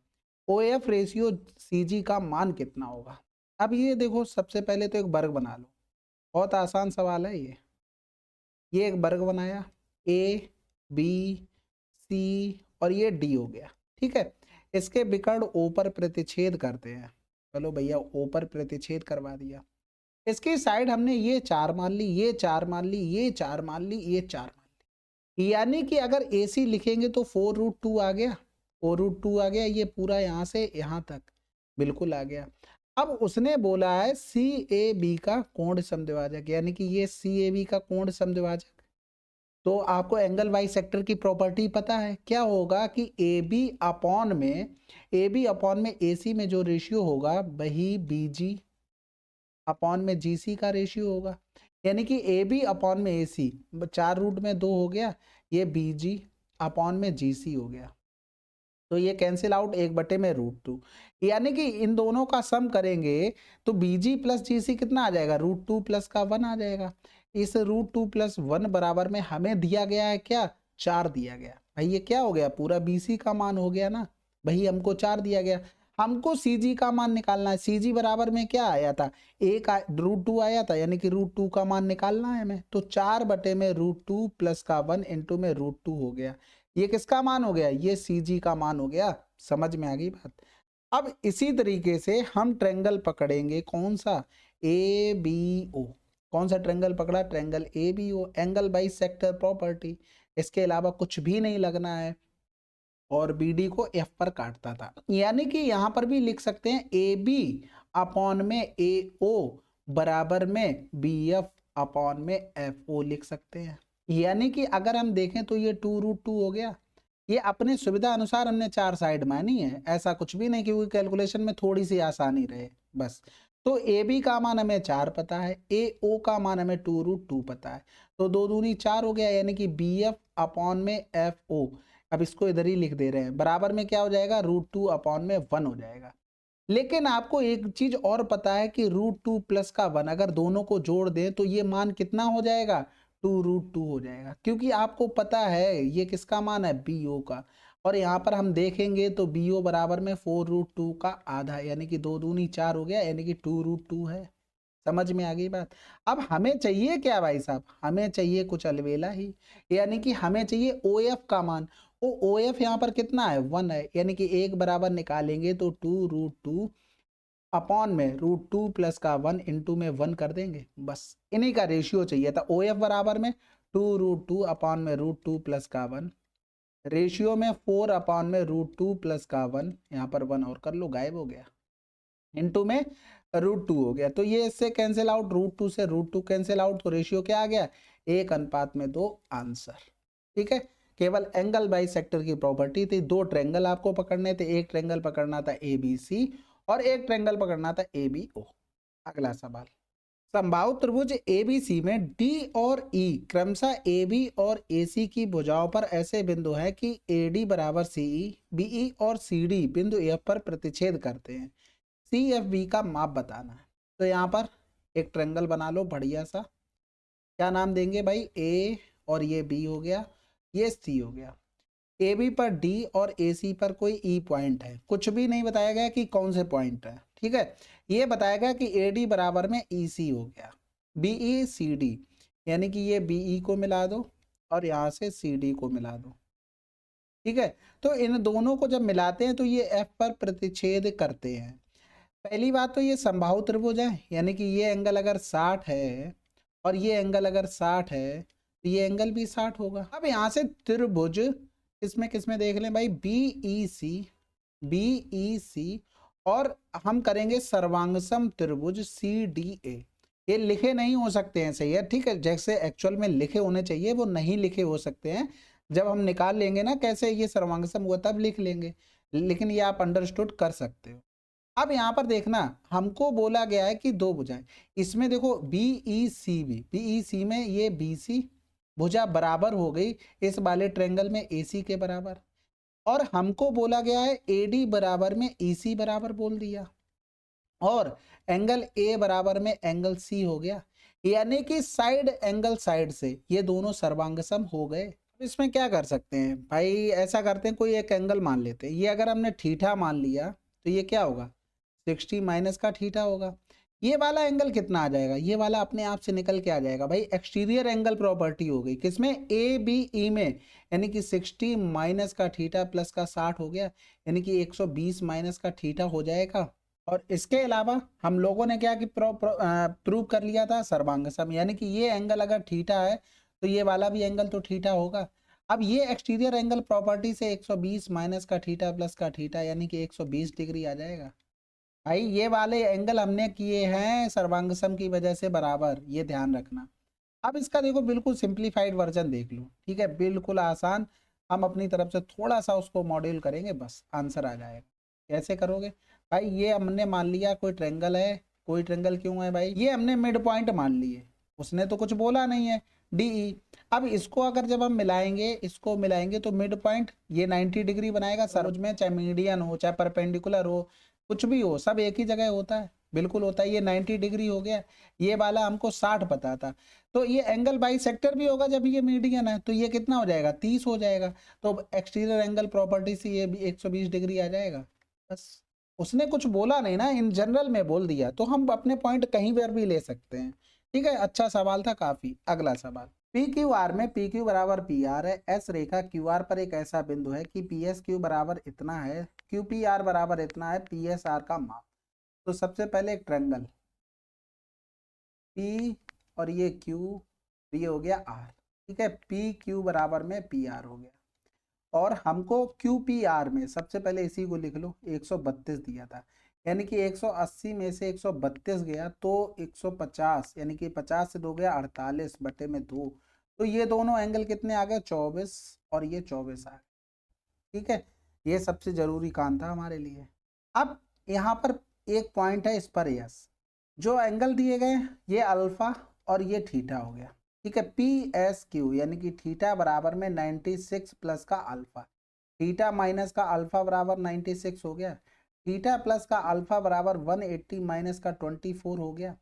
OF रेशियो CG का मान कितना होगा। अब ये देखो, सबसे पहले तो एक वर्ग बना लो, बहुत आसान सवाल है ये एक वर्ग बनाया, ABC और ये D हो गया। ठीक है, इसके विकर्ण O पर प्रतिच्छेद करते हैं। चलो भैया O पर प्रतिच्छेद करवा दिया, इसकी साइड हमने ये 4 मान ली, ये 4 मान ली, ये 4 मान ली, ये 4 मान ली। यानी कि अगर AC लिखेंगे तो 4√2 आ गया, 4√2 आ गया, ये पूरा यहाँ से यहाँ तक बिल्कुल आ गया। अब उसने बोला है CAB का कोण समद्विभाजक, यानी कि ये CAB का कोण समद्विभाजक। तो आपको एंगल बाई सेक्टर की प्रॉपर्टी पता है, क्या होगा कि AB अपॉन में AC में जो रेशियो होगा वही BG अपॉन में GC का रेशियो होगा। यानी कि AB अपॉन में AC 4 रूट में 2 हो गया, ये BG अपॉन में GC हो गया। तो ये कैंसिल आउट 1/√2, यानी कि इन दोनों का सम करेंगे तो BG प्लस GC कितना आ जाएगा, √2 प्लस का 1 आ जाएगा। इस √2 प्लस 1 बराबर में हमें दिया गया है क्या, 4 दिया गया। भाई ये क्या हो गया, पूरा BC का मान हो गया ना, भाई हमको 4 दिया गया। हमको CG का मान निकालना है। CG बराबर में क्या आया था, √2 आया था, यानी कि √2 का मान निकालना है हमें। तो 4/√2 प्लस का 1 इंटू में √2 हो गया। ये किसका मान हो गया, ये CG का मान हो गया। समझ में आ गई बात। अब इसी तरीके से हम ट्रायंगल पकड़ेंगे, कौन सा, ABO। कौन सा ट्रायंगल पकड़ा, triangle ABO, angle by sector property. इसके अलावा कुछ भी नहीं लगना है। और BD को F पर काटता था, यानी कि यहां पर भी लिख सकते हैं AB अपॉन में AO बराबर में BF अपॉन में FO लिख सकते हैं। यानी कि अगर हम देखें तो ये 2√2 हो गया। ये अपने सुविधा अनुसार हमने 4 साइड मानी है, ऐसा कुछ भी नहीं, क्योंकि कैलकुलेशन में थोड़ी सी आसानी रहे बस। तो AB का मान हमें 4 पता है, AO का मान हमें 2√2 पता है, तो 2 दूनी 4 हो गया, यानी कि BF अपॉन में FO। अब इसको इधर ही लिख दे रहे हैं, बराबर में क्या हो जाएगा, √2 अपॉन में 1 हो जाएगा। लेकिन आपको एक चीज और पता है कि √2 प्लस का 1 अगर दोनों को जोड़ दें तो ये मान कितना हो जाएगा, 2√2 हो जाएगा, क्योंकि आपको पता है ये किसका मान है, BO का। और यहाँ पर हम देखेंगे तो BO बराबर में 4√2 का आधा, यानी कि 2 दूनी 4 हो गया, यानी कि 2√2 है। समझ में आ गई बात। अब हमें चाहिए क्या भाई साहब, हमें चाहिए कुछ अलवेला ही, यानी कि हमें चाहिए OF का मान। OF यहाँ पर कितना है, 1 है, यानी कि 1 बराबर निकालेंगे तो 2√2 अपॉन में √2 प्लस का 1 इंटू में 1 कर देंगे, बस इन्हीं का रेशियो चाहिए था। OF बराबर में 2√2 अपॉन में √2 प्लस का 1, रेशियो में 4 अपॉन में √2 प्लस का 1, यहाँ पर 1 और कर लो, गायब हो गया, इंटू में √2 हो गया। तो ये इससे कैंसिल आउट, √2 से √2 कैंसिल आउट, तो रेशियो क्या आ गया, 1:2 आंसर। ठीक है, केवल एंगल बाई सेक्टर की प्रॉपर्टी थी। 2 ट्रायंगल आपको पकड़ने थे, एक ट्रायंगल पकड़ना था ABC और एक ट्रायंगल पकड़ना था ABO। अगला सवाल, समबाहु त्रिभुज ABC में D और E क्रमशः AB और AC की भुजाओं पर ऐसे बिंदु हैं कि AD बराबर CE, BE और CD बिंदु F पर प्रतिच्छेद करते हैं। CFB का माप बताना है। तो यहाँ पर एक ट्रायंगल बना लो बढ़िया सा, क्या नाम देंगे भाई, A और ये B हो गया, ये C हो गया। AB पर D और AC पर कोई E पॉइंट है, कुछ भी नहीं बताया गया कि कौन से पॉइंट है। ठीक है, ये बताया गया कि AD बराबर में EC हो गया, BE CD, यानी कि ये BE को मिला दो और यहाँ से CD को मिला दो। ठीक है, तो इन दोनों को जब मिलाते हैं तो ये F पर प्रतिच्छेद करते हैं। पहली बात तो ये समबाहु त्रिभुज है, यानी कि ये एंगल अगर 60 है और ये एंगल अगर 60 है तो ये एंगल भी 60 होगा। अब यहाँ से त्रिभुज किसमें किसमें देख लें भाई, BEC और हम करेंगे सर्वांगसम त्रिभुज CDA। ये लिखे नहीं हो सकते हैं, सही है, ठीक है, जैसे एक्चुअल में लिखे होने चाहिए वो नहीं लिखे हो सकते हैं। जब हम निकाल लेंगे ना कैसे ये सर्वांगसम हुआ तब लिख लेंगे, लेकिन ये आप अंडरस्टूड कर सकते हो। अब यहाँ पर देखना, हमको बोला गया है कि 2 भुजाएं, इसमें देखो BEC में ये BC भुजा बराबर हो गई इस वाले ट्रायंगल में AC के बराबर, और हमको बोला गया है AD बराबर में EC बराबर बोल दिया, और एंगल A बराबर में एंगल C हो गया, यानी कि साइड एंगल साइड से ये दोनों सर्वांगसम हो गए। इसमें क्या कर सकते हैं भाई, ऐसा करते हैं, कोई एक एंगल मान लेते हैं, ये अगर हमने थीटा मान लिया तो ये क्या होगा, 60 माइनस का थीटा होगा। ये वाला एंगल कितना आ जाएगा, ये वाला अपने आप से निकल के आ जाएगा भाई, एक्सटीरियर एंगल प्रॉपर्टी हो गई किसमें, ABE में, यानी कि 60 माइनस का थीटा प्लस का 60 हो गया, यानी कि 120 माइनस का थीटा हो जाएगा। और इसके अलावा हम लोगों ने क्या कि प्रूव कर लिया था सर्वांग सम, यानी कि ये एंगल अगर थीटा है तो ये वाला भी एंगल तो थीटा होगा। अब ये एक्सटीरियर एंगल प्रॉपर्टी से 120 माइनस का थीटा प्लस का थीटा यानी कि 120 डिग्री आ जाएगा। भाई ये वाले एंगल हमने किए हैं सर्वांग सम की वजह से बराबर, ये ध्यान रखना। अब इसका देखो बिल्कुल सिंप्लीफाइड वर्जन देख लो, ठीक है, बिल्कुल आसान। हम अपनी तरफ से थोड़ा सा उसको मॉड्यूल करेंगे, बस आंसर आ जाएगा। कैसे करोगे भाई, ये हमने मान लिया कोई ट्रेंगल है। कोई ट्रेंगल क्यों है भाई, ये हमने मिड पॉइंट मान लिए, उसने तो कुछ बोला नहीं है, DE। अब इसको अगर जब हम मिलाएंगे, इसको मिलाएंगे तो मिड पॉइंट ये 90 डिग्री बनाएगा सरोज में, चाहे मीडियन हो चाहे परपेंडिकुलर हो, कुछ भी हो, सब एक ही जगह होता है, बिल्कुल होता है। ये 90 डिग्री हो गया, ये वाला हमको 60 पता था, तो ये एंगल बाइसेक्टर भी होगा जब ये मीडियन है, तो ये कितना हो जाएगा, 30 हो जाएगा। तो एक्सटीरियर एंगल प्रॉपर्टी से ये भी 120 डिग्री आ जाएगा। बस उसने कुछ बोला नहीं ना, इन जनरल में बोल दिया, तो हम अपने पॉइंट कहीं पर भी ले सकते हैं। ठीक है, अच्छा सवाल था काफी। अगला सवाल, पी क्यू आर में पी क्यू बराबर पी आर है, एस रेखा क्यू आर पर एक ऐसा बिंदु है कि पी एस क्यू बराबर इतना है, क्यू पी आर बराबर इतना है, पी एस आर का माप। तो सबसे पहले एक ट्रायंगल P और ये Q, ये हो गया R, ठीक है, पी क्यू बराबर में पी आर हो गया। और हमको क्यू पी आर में सबसे पहले इसी को लिख लो, 132 दिया था, यानी कि 180 में से 132 गया तो 150, यानी कि 50 से 2 गया 48 बटे में 2, तो ये दोनों एंगल कितने आ गए, 24 और ये 24 आ गए। ठीक है, ये सबसे जरूरी काम था हमारे लिए। अब यहाँ पर एक पॉइंट है, इस पर यस, जो एंगल दिए गए ये अल्फा और ये थीटा हो गया। ठीक है, पी एस क्यू यानी कि थीटा बराबर में 96 प्लस का अल्फा, थीटा माइनस का अल्फा बराबर 96 हो गया, थीटा प्लस का अल्फा बराबर 180 माइनस का 24 हो गया।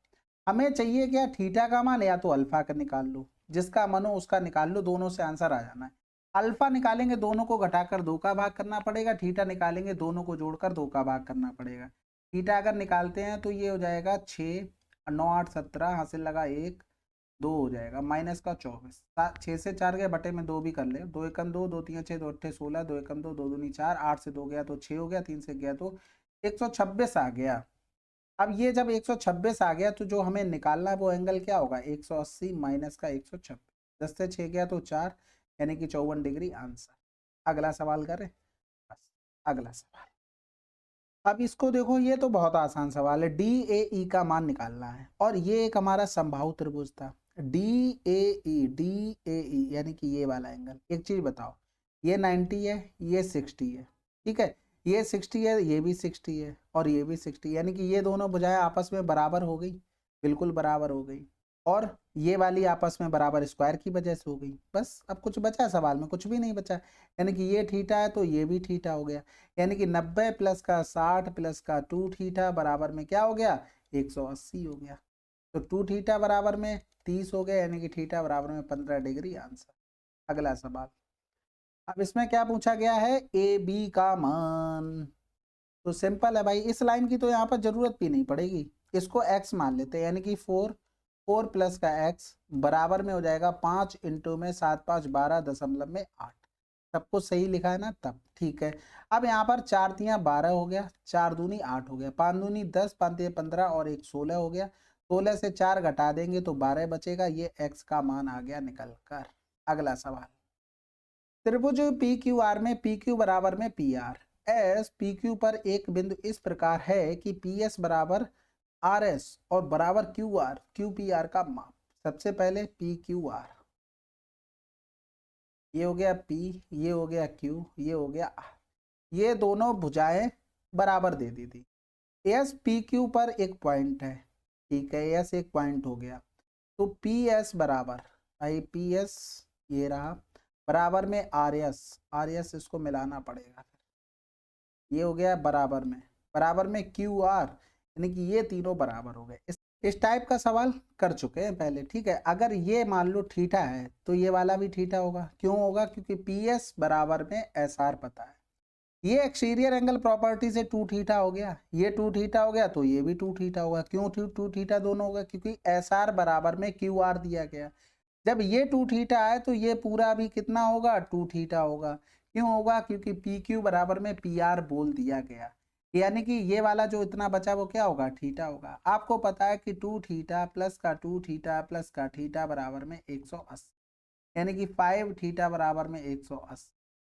हमें चाहिए क्या, थीटा का मान या तो अल्फा का निकाल लो, जिसका मन हो उसका निकाल लो, दोनों से आंसर आ जाना है। अल्फा निकालेंगे दोनों को घटाकर 2 का भाग करना पड़ेगा, थीटा निकालेंगे दोनों को जोड़कर 2 का भाग करना पड़ेगा। थीटा अगर निकालते हैं तो ये हो जाएगा 6, 9 8 17, हासिल लगा 1, 2 हो जाएगा, माइनस का 24, 6 से 4 गए बटे में 2 भी कर ले, 2 एकम 2, 2 3 6, 2 8 16, 2 एकम 2, 2 दूनी 4, 8 से 2 गया तो 6 हो गया, 3 से गया तो 126 आ गया। अब ये जब 126 आ गया तो जो हमें निकालना है वो एंगल क्या होगा, 180 माइनस का 126, 10 से 6 गया तो 4, यानी कि 54 डिग्री आंसर। अगला सवाल करें, बस अगला सवाल। अब इसको देखो, ये तो बहुत आसान सवाल है, डी ए ई का मान निकालना है, और ये एक हमारा समबाहु त्रिभुज था, डी ए ई यानी कि ये वाला एंगल। एक चीज बताओ, ये 90 है, ये 60 है, ठीक है, ये 60 है, ये भी 60 है और ये भी 60, यानी कि ये दोनों भुजाएं आपस में बराबर हो गई, बिल्कुल बराबर हो गई, और ये वाली आपस में बराबर स्क्वायर की वजह से हो गई। बस अब कुछ बचा सवाल में, कुछ भी नहीं बचा, यानी कि ये थीटा है तो ये भी थीटा हो गया, यानी कि 90 प्लस का 60 प्लस का 2 थीटा बराबर में क्या हो गया, 180 हो गया। तो 2 थीटा बराबर में 30 हो गया, यानी कि थीटा बराबर में 15 डिग्री आंसर। अगला सवाल, अब इसमें क्या पूछा गया है, ए बी का मान। तो सिंपल है भाई, इस लाइन की तो यहाँ पर जरूरत भी नहीं पड़ेगी, इसको x मान लेते हैं, यानी कि 4 प्लस का x बराबर में हो जाएगा 5 इंटू में 7 5 12.8। सबको सही लिखा है ना, तब ठीक है। अब यहाँ पर 4 तियाँ 12 हो गया, 4 दूनी 8 हो गया, 5 दूनी 10, 5 तियाँ 15 और 1 16 हो गया, 16 से 4 घटा देंगे तो 12 बचेगा, ये x का मान आ गया निकल कर। अगला सवाल, त्रिभुज पी क्यू आर में पी क्यू बराबर में P R, S P Q पर एक बिंदु इस प्रकार है कि पी एस बराबर आर एस और बराबर क्यू पी आर का माप। सबसे पहले पी क्यू आर, ये हो गया P, ये हो गया Q, ये हो गया R, ये दोनों भुजाएं बराबर दे दी थी। एस पी क्यू पर एक पॉइंट है, ठीक है, एस एक पॉइंट हो गया, तो पी एस बराबर, भाई पी एस ये रहा, बराबर में आर एस इसको मिलाना पड़ेगा, ये हो गया बराबर में क्यू आर, यानी कि ये तीनों बराबर हो गए। इस टाइप का सवाल कर चुके हैं पहले, ठीक है। अगर ये मान लो थीटा है तो ये वाला भी थीटा होगा, क्यों होगा, क्योंकि पी एस बराबर में एस आर पता है। ये एक्सटीरियर एंगल प्रॉपर्टी से 2 थीटा हो गया, ये 2 थीटा हो गया तो ये भी 2 थीटा होगा, क्यों 2 थीटा दोनों होगा, क्योंकि एस आर बराबर में क्यू आर दिया गया। जब ये 2 थीटा है तो ये पूरा भी कितना होगा, 2 थीटा होगा। क्यों होगा, क्योंकि पी क्यू बराबर में पी आर बोल दिया गया। यानी कि ये वाला जो इतना बचा वो क्या होगा, थीटा होगा। आपको पता है कि 2 थीटा प्लस का 2 थीटा प्लस का थीटा बराबर में 180, यानी कि 5 थीटा बराबर में 180,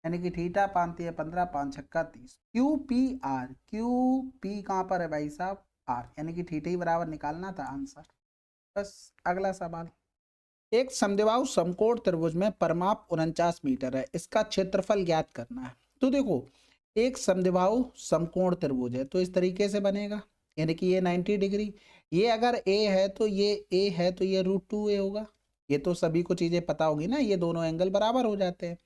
यानी कि थीटा 5 है 15, 5 छक्का 30। Q P R, Q P कहाँ पर है भाई साहब, आर, यानी कि थीटा ही बराबर निकालना था आंसर। बस अगला सवाल, एक समद्विबाहु समकोण त्रिभुज में परिमाप 49 मीटर है, इसका क्षेत्रफल ज्ञात करना है। तो देखो एक समद्विबाहु समकोण त्रिभुज है तो इस तरीके से बनेगा, यानी कि ये 90 डिग्री, ये अगर ए है तो ये ए है तो ये √2a होगा। ये तो सभी को चीजें पता होगी ना, ये दोनों एंगल बराबर हो जाते हैं।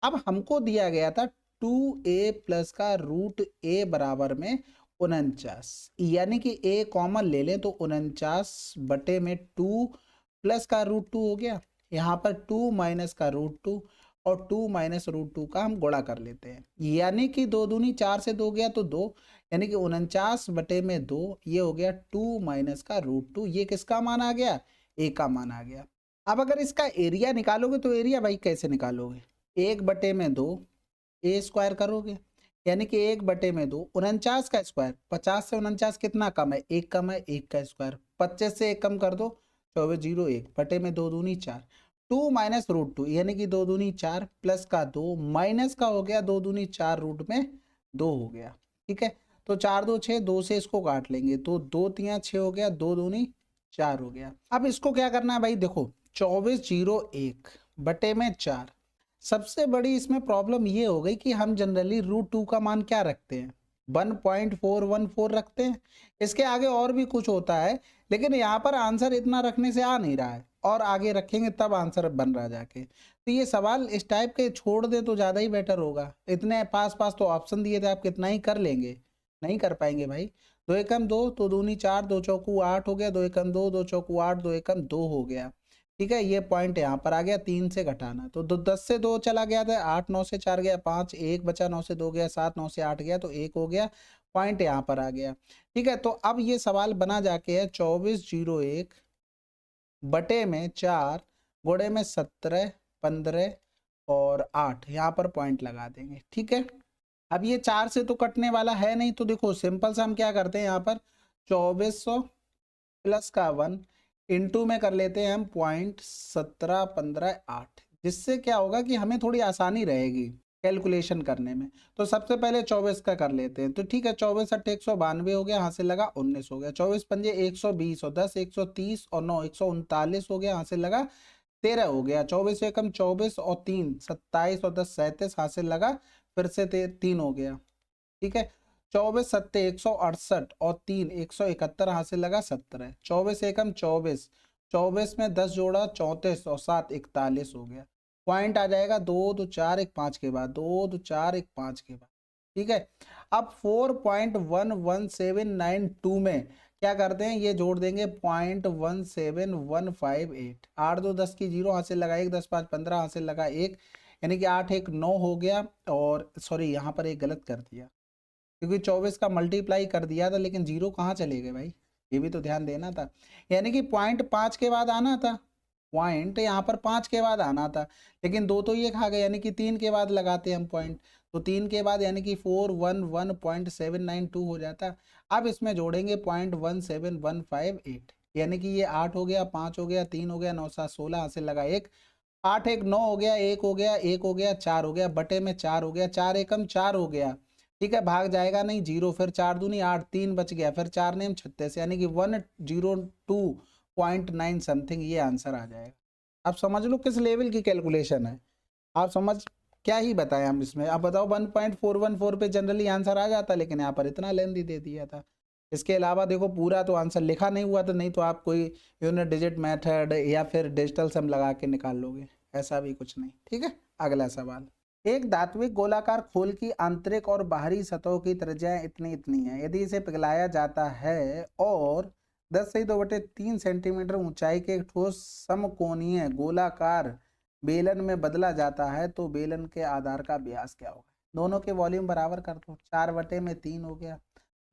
अब हमको दिया गया था 2a प्लस का √a बराबर में 49, यानी कि a कॉमन ले लें तो 49 बटे में 2 प्लस का √2 हो गया, यहाँ पर 2 माइनस का √2 और 2 माइनस √2 का हम गुणा कर लेते हैं, यानी कि 2 दूनी 4 से 2 गया तो 2, यानी कि 49 बटे में 2, ये हो गया 2 माइनस का √2। ये किसका मान आ गया, a का मान आ गया। अब अगर इसका एरिया निकालोगे तो एरिया भाई कैसे निकालोगे, 1 बटे में 2 ए स्क्वायर करोगे, यानी कि 1 बटे में 2, 49 का स्क्वायर, 50 से 49 कितना कम है, 1 कम है, 1 का स्क्वायर, 25 से 1 कम कर दो, 24 0 1 बटे में 2 दूनी 4, 2 माइनस √2 यानी कि 2 दूनी 4 प्लस का 2 माइनस का हो गया 2 दूनी 4 रूट में 2 हो गया। ठीक है, तो 4 2 6, 2 से इसको काट लेंगे तो 2 3 6 हो गया, 2 दूनी 4 हो गया। अब इसको क्या करना है भाई, देखो 24 0 1 बटे में 4। सबसे बड़ी इसमें प्रॉब्लम ये हो गई कि हम जनरली √2 का मान क्या रखते हैं, 1.414 रखते हैं। इसके आगे और भी कुछ होता है, लेकिन यहाँ पर आंसर इतना रखने से आ नहीं रहा है, और आगे रखेंगे तब आंसर बन रहा जाके। तो ये सवाल इस टाइप के छोड़ दे तो ज़्यादा ही बेटर होगा। इतने पास पास तो ऑप्शन दिए थे, आप कितना ही कर लेंगे, नहीं कर पाएंगे भाई। 2 एकम 2, तो दूनी 4, 2 चौकू 8 हो गया, 2 एकम 2, 2 चौकू 8, 2 एकम 2 हो गया। ठीक है, ये पॉइंट यहाँ पर आ गया, 3 से घटाना तो 10 से 2 चला गया था, 8 9 से 4 गया 5, 1 बचा, 9 से 2 गया 7, 9 से 8 गया तो 1 हो गया, पॉइंट यहाँ पर आ गया। ठीक है, तो अब ये सवाल बना जाके है 24 0 1 बटे में 4 गुणे में 17 15 और 8, यहाँ पर पॉइंट लगा देंगे। ठीक है, अब ये 4 से तो कटने वाला है नहीं, तो देखो सिंपल सा हम क्या करते हैं, यहाँ पर 2400 प्लस का 1 इंटू में कर लेते हैं हम 0.17 15 8, जिससे क्या होगा कि हमें थोड़ी आसानी रहेगी कैलकुलेशन करने में। तो सबसे पहले 24 का कर लेते हैं, तो ठीक है, 24 8 192 हो गया, यहाँ से लगा 19 हो गया, 24 पंजे 120 और 10 130 और 9 139 हो गया, यहाँ से लगा 13 हो गया, 24 एकम 24 और 3 27 और 10 37, यहाँ से लगा फिर से 3 हो गया। ठीक है, 24 सत्ते 168 और 3 171, यहाँ से लगा 17, 24 एकम 24, 24 में 10 जोड़ा 34 और 7 41 हो गया। पॉइंट आ जाएगा 2 2 4 1 5 के बाद, 2 2 4 1 5 के बाद। ठीक है, अब 4.11792 में क्या करते हैं, ये जोड़ देंगे 0.17158, 8 2 10 की 0, यहाँ से लगा 1, 10 5 15, यहाँ से लगा 1, यानी कि 8 1 9 हो गया। और सॉरी यहाँ पर एक गलत कर दिया, क्योंकि 24 का मल्टीप्लाई कर दिया था, लेकिन 0 कहाँ चले गए भाई, ये भी तो ध्यान देना था। यानी कि पॉइंट 5 के बाद आना था, पॉइंट यहाँ पर 5 के बाद आना था, लेकिन 2 तो ये खा गए, यानी कि 3 के बाद लगाते हैं हम पॉइंट, तो 3 के बाद यानी कि 411.792 हो जाता। अब इसमें जोड़ेंगे 0.17158, यानी कि ये 8 हो गया, 5 हो गया, 3 हो गया, 9 7 16, यहाँ से लगा 1, 8 1 9 हो गया, 1 हो गया, 1 हो गया, 4 हो गया, बटे में 4 हो गया, 4 एकम 4 हो गया। ठीक है, भाग जाएगा नहीं, 0, फिर 4 दूनी 8, 3 बच गया, फिर 4 नेम 36, यानी कि 102.9 समथिंग ये आंसर आ जाएगा। आप समझ लो किस लेवल की कैलकुलेशन है, आप समझ, क्या ही बताएं हम इसमें। आप बताओ 1.414 पे जनरली आंसर आ जाता, लेकिन यहाँ पर इतना लेंथी दे दिया था। इसके अलावा देखो पूरा तो आंसर लिखा नहीं हुआ था, नहीं तो आप कोई यूनिट डिजिट मेथड या फिर डिजिटल सम लगा के निकाल लोगे, ऐसा भी कुछ नहीं। ठीक है, अगला सवाल, एक धात्विक गोलाकार खोल की आंतरिक और बाहरी सतहों की त्रिज्याएं इतनी इतनी है, यदि इसे पिघलाया जाता है और 10 से 2/3 सेंटीमीटर ऊंचाई के एक ठोस समकोणीय गोलाकार बेलन में बदला जाता है, तो बेलन के आधार का व्यास क्या होगा। दोनों के वॉल्यूम बराबर कर दो, 4/3 हो गया,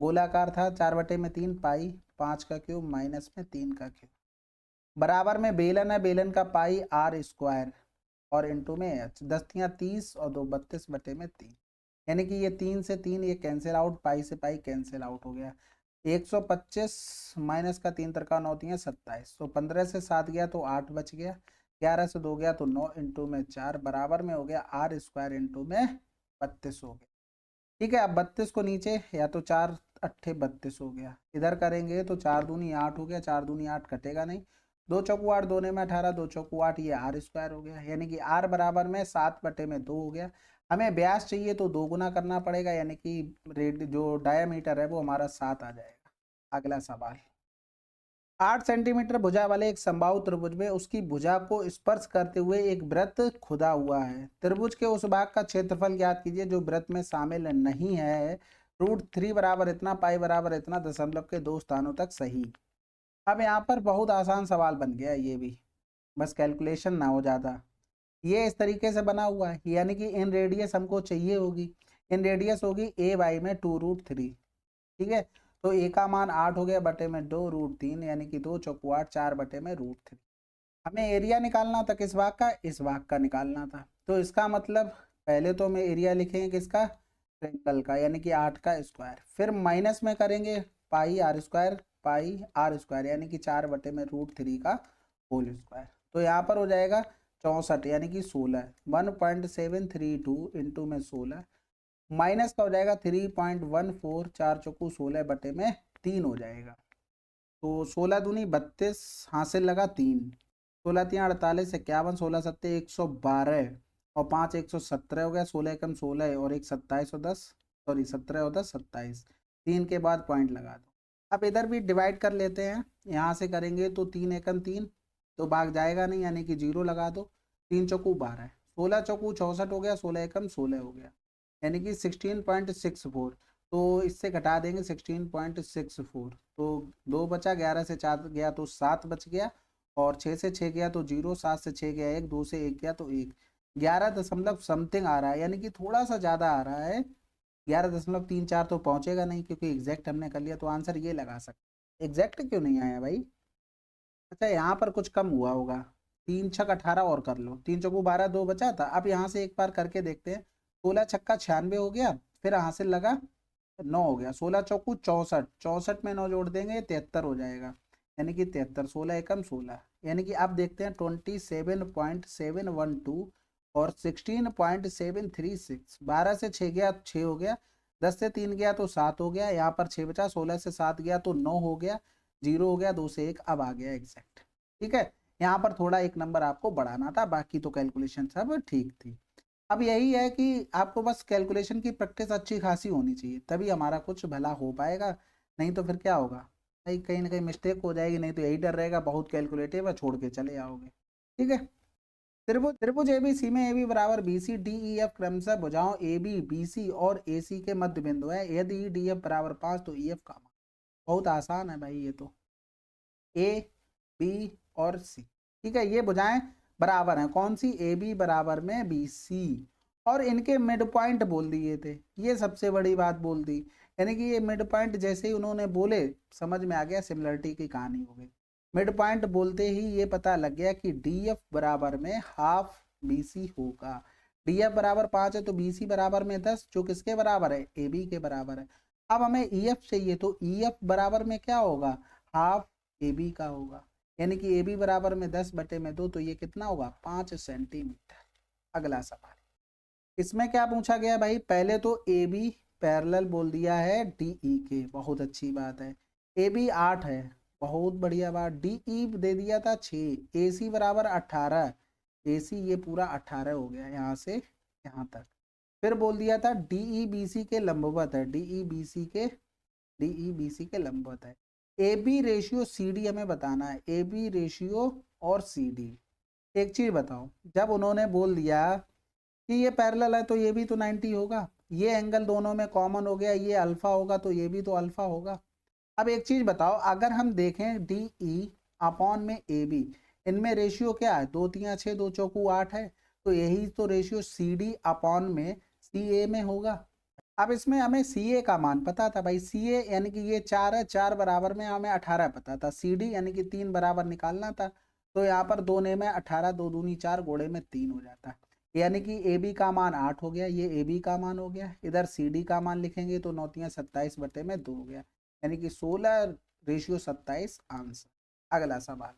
गोलाकार था 4/3 पाई 5 का क्यूब माइनस में 3 का क्यूब, बराबर में बेलन है, बेलन का पाई r स्क्वायर और इंटू में h, 10 3 30 और 2 32/3। यानी कि ये 3 से 3 ये कैंसिल आउट, पाई से पाई कैंसिल आउट हो गया। 125 माइनस का 3 त्रिका 9 3 27, तो 15 से 7 गया तो 8 बच गया, 11 से 2 गया तो 9 इंटू में 4 बराबर में हो गया आर स्क्वायर इंटू में 32 हो गया। ठीक है, अब 32 को नीचे या तो 4 अट्ठे 32 हो गया, इधर करेंगे तो 4 दूनी 8 हो गया, 4 दूनी 8 कटेगा नहीं, 2 चौकू 8, 2 में 18, 2 चौकू 8, ये आर स्क्वायर हो गया। यानी कि आर बराबर में 7 बटे में 2 हो गया। हमें व्यास चाहिए तो 2 गुना करना पड़ेगा, यानी कि रेड जो डायामीटर है वो हमारा 7 आ जाएगा। अगला सवाल, 8 सेंटीमीटर भुजा वाले एक समबाहु त्रिभुज में उसकी भुजा को स्पर्श करते हुए एक वृत्त खुदा हुआ है। त्रिभुज के उस भाग का क्षेत्रफल ज्ञात कीजिए जो वृत्त में शामिल नहीं है। √3 बराबर इतना, पाई बराबर इतना, दशमलव के 2 स्थानों तक सही। अब यहाँ पर बहुत आसान सवाल बन गया ये भी, बस कैलकुलेशन ना हो ज़्यादा। ये इस तरीके से बना हुआ है, यानी कि इन रेडियस हमको चाहिए होगी, इन रेडियस होगी a बाई में 2√3। ठीक है, तो a का मान 8 हो गया बटे में 2√3, यानी कि 2 चौकू 8, 4 बटे में √3। हमें एरिया निकालना था किस भाग का, इस भाग का निकालना था। तो इसका मतलब पहले तो हमें एरिया लिखेंगे किसका, ट्रायंगल का, यानी कि 8 का स्क्वायर, फिर माइनस में करेंगे pi r square, pi r square, यानी कि 4 बटे में √3 का होल स्क्वायर। तो यहाँ पर हो जाएगा 64, यानी कि 16, 1.732 इंटू में 16, माइनस का हो जाएगा 3.14, 4 चौकू 16 बटे में 3 हो जाएगा। तो 16 दूनी 32, हासिल लगा 3, 16 3 48, 51, 16 सत्ते 112 और 5 117 हो गया, 16 एकम 16 और 1 27 और 10, सॉरी 17 और 10 27, 3 के बाद पॉइंट लगा दो। अब इधर भी डिवाइड कर लेते हैं, यहाँ से करेंगे तो 3 एकम 3, तो भाग जाएगा नहीं, यानी कि 0 लगा दो, 3 चौकू 12, 16 चौकू 64 हो गया, 16 एकम 16 हो गया, यानी कि 16.64, तो इससे घटा देंगे 16.64, तो 2 बचा, 11 से 4 गया तो 7 बच गया, और 6 से 6 गया तो 0, 7 से 6 गया 1, 2 से 1 गया तो 1, 11 दशमलव समथिंग आ रहा है, यानी कि थोड़ा सा ज़्यादा आ रहा है। 11.34 तो पहुंचेगा नहीं, क्योंकि एग्जैक्ट हमने कर लिया, तो आंसर ये लगा सकते। एग्जैक्ट क्यों नहीं आया भाई, अच्छा यहाँ पर कुछ कम हुआ होगा, 3 छक 18 और कर लो, 3 चौकू 12, 2 बचा था। अब यहाँ से एक बार करके देखते हैं, 16 छक्का 96 हो गया, फिर हासिल लगा 9 हो गया, 16 चौकू 64, 64 में 9 जोड़ देंगे 73 हो जाएगा, यानी कि 73, 16 एकम 16, यानी कि अब देखते हैं 27.712 और 16.736, 12 से 6 गया 6 हो गया, 10 से 3 गया तो 7 हो गया, यहाँ पर 6 बचा, 16 से 7 गया तो 9 हो गया, 0 हो गया, 2 से 1 अब आ गया एग्जैक्ट। ठीक है, यहाँ पर थोड़ा एक नंबर आपको बढ़ाना था, बाकी तो कैलकुलेशन सब ठीक थी। अब यही है कि आपको बस कैलकुलेशन की प्रैक्टिस अच्छी खासी होनी चाहिए, तभी हमारा कुछ भला हो पाएगा, नहीं तो फिर क्या होगा भाई, कहीं ना कहीं मिस्टेक हो जाएगी, नहीं तो यही डर रहेगा बहुत कैलकुलेटिव है, छोड़ के चले आओगे। ठीक है, त्रिभुज त्रिभुज एबीसी में AB बराबर BC DEF क्रमशः भुजाओं AB BC और AC के मध्य बिंदु है। यदि DF बराबर 5 तो EF का मान, बहुत आसान है भाई, ये तो A B और C। ठीक है, ये भुजाएं बराबर हैं, कौन सी, AB बराबर में BC, और इनके मिड पॉइंट बोल दिए थे, ये सबसे बड़ी बात बोल दी, यानी कि ये मिड पॉइंट जैसे ही उन्होंने बोले समझ में आ गया, सिमिलरिटी की कहानी हो गई। मिड पॉइंट बोलते ही ये पता लग गया कि DF बराबर में हाफ BC होगा। DF बराबर 5 है तो BC बराबर में 10, जो किसके बराबर है, AB के बराबर है। अब हमें EF चाहिए, तो EF बराबर में क्या होगा, हाफ AB का होगा, यानी कि AB बराबर में 10 बटे में 2, तो ये कितना होगा, 5 सेंटीमीटर। अगला सवाल, इसमें क्या पूछा गया भाई, पहले तो AB पैरेलल बोल दिया है DE के, बहुत अच्छी बात है, AB 8 है, बहुत बढ़िया बात, DE दे दिया था 6, AC बराबर 18, AC ये पूरा 18 हो गया यहाँ से यहाँ तक, फिर बोल दिया था DE BC के लंबवत है, DE BC के लंबवत है। AB रेशियो CD हमें बताना है, AB रेशियो और CD। एक चीज बताओ, जब उन्होंने बोल दिया कि ये पैरेलल है तो ये भी तो 90 होगा, ये एंगल दोनों में कॉमन हो गया, ये अल्फा होगा तो ये भी तो अल्फा होगा। अब एक चीज बताओ, अगर हम देखें DE अपॉन में AB, इनमें रेशियो क्या है, 2 3 6, 2 चौकू 8 है, तो यही तो रेशियो CD अपॉन में CA में होगा। अब इसमें हमें CA का मान पता था भाई, CA यानी कि ये 4 है, 4 बराबर में हमें 18 पता था, CD यानी कि 3 बराबर निकालना था, तो यहाँ पर 2 ने में 18, 2 दूनी 4, गोड़े में 3 हो जाता है। यानी कि ए बी का मान 8 हो गया, ये ए बी का मान हो गया, इधर सी डी का मान लिखेंगे तो 9 27 बटे में 2 हो गया, यानी कि 16:27 आंसर। अगला सवाल,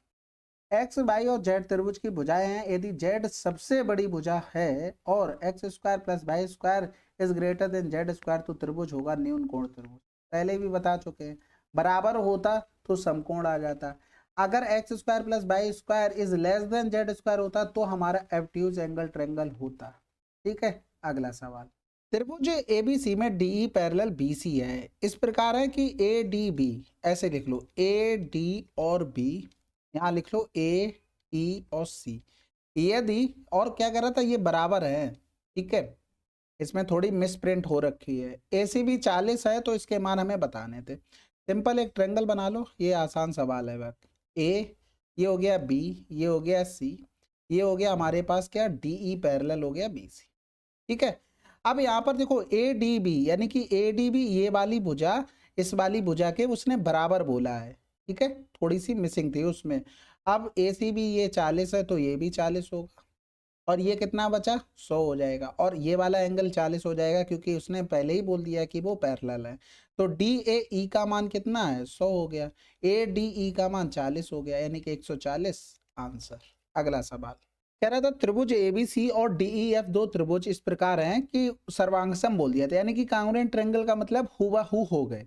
एक्स वाई और जेड त्रिभुज की भुजाएं हैं, यदि जेड सबसे बड़ी भुजा है और X square plus Y square is greater than Z square तो त्रिभुज होगा न्यून कोण त्रिभुज। पहले भी बता चुके हैं, बराबर होता तो समकोण आ जाता, अगर X square plus Y square is less than Z square होता तो हमारा एब्ट्यूज एंगल ट्रायंगल होता। ठीक है, अगला सवाल, त्रिभुज एबीसी में डीई पैरेलल बीसी है, इस प्रकार है कि ए डी बी, ऐसे लिख लो ए डी और बी, यहाँ लिख लो ए ई और सी, यदि और क्या कर रहा था, ये बराबर है। ठीक है, इसमें थोड़ी मिस प्रिंट हो रखी है, ए सी बी 40 है तो इसके मान हमें बताने थे। सिंपल एक ट्रायंगल बना लो, ये आसान सवाल है। वक्त ए, ये हो गया बी, ये हो गया सी, ये हो गया हमारे पास क्या डीई पैरेलल हो गया बी सी। ठीक है, अब यहाँ पर देखो ए डी बी, यानी कि ए डी बी ये वाली भुजा इस वाली भुजा के उसने बराबर बोला है। ठीक है, थोड़ी सी मिसिंग थी उसमें। अब ए सी बी ये 40 है तो ये भी 40 होगा, और ये कितना बचा 100 हो जाएगा, और ये वाला एंगल 40 हो जाएगा क्योंकि उसने पहले ही बोल दिया कि वो पैरेलल है। तो डी ए ई का मान कितना है 100 हो गया, ए डी ई का मान 40 हो गया, यानी कि 140 आंसर। अगला सवाल कह रहा था त्रिभुज एबीसी और डीईएफ दो त्रिभुज इस प्रकार हैं कि सर्वांगसम बोल दिया था, यानी कि कांग्रुएंट ट्रायंगल का मतलब हुबहू हो गए।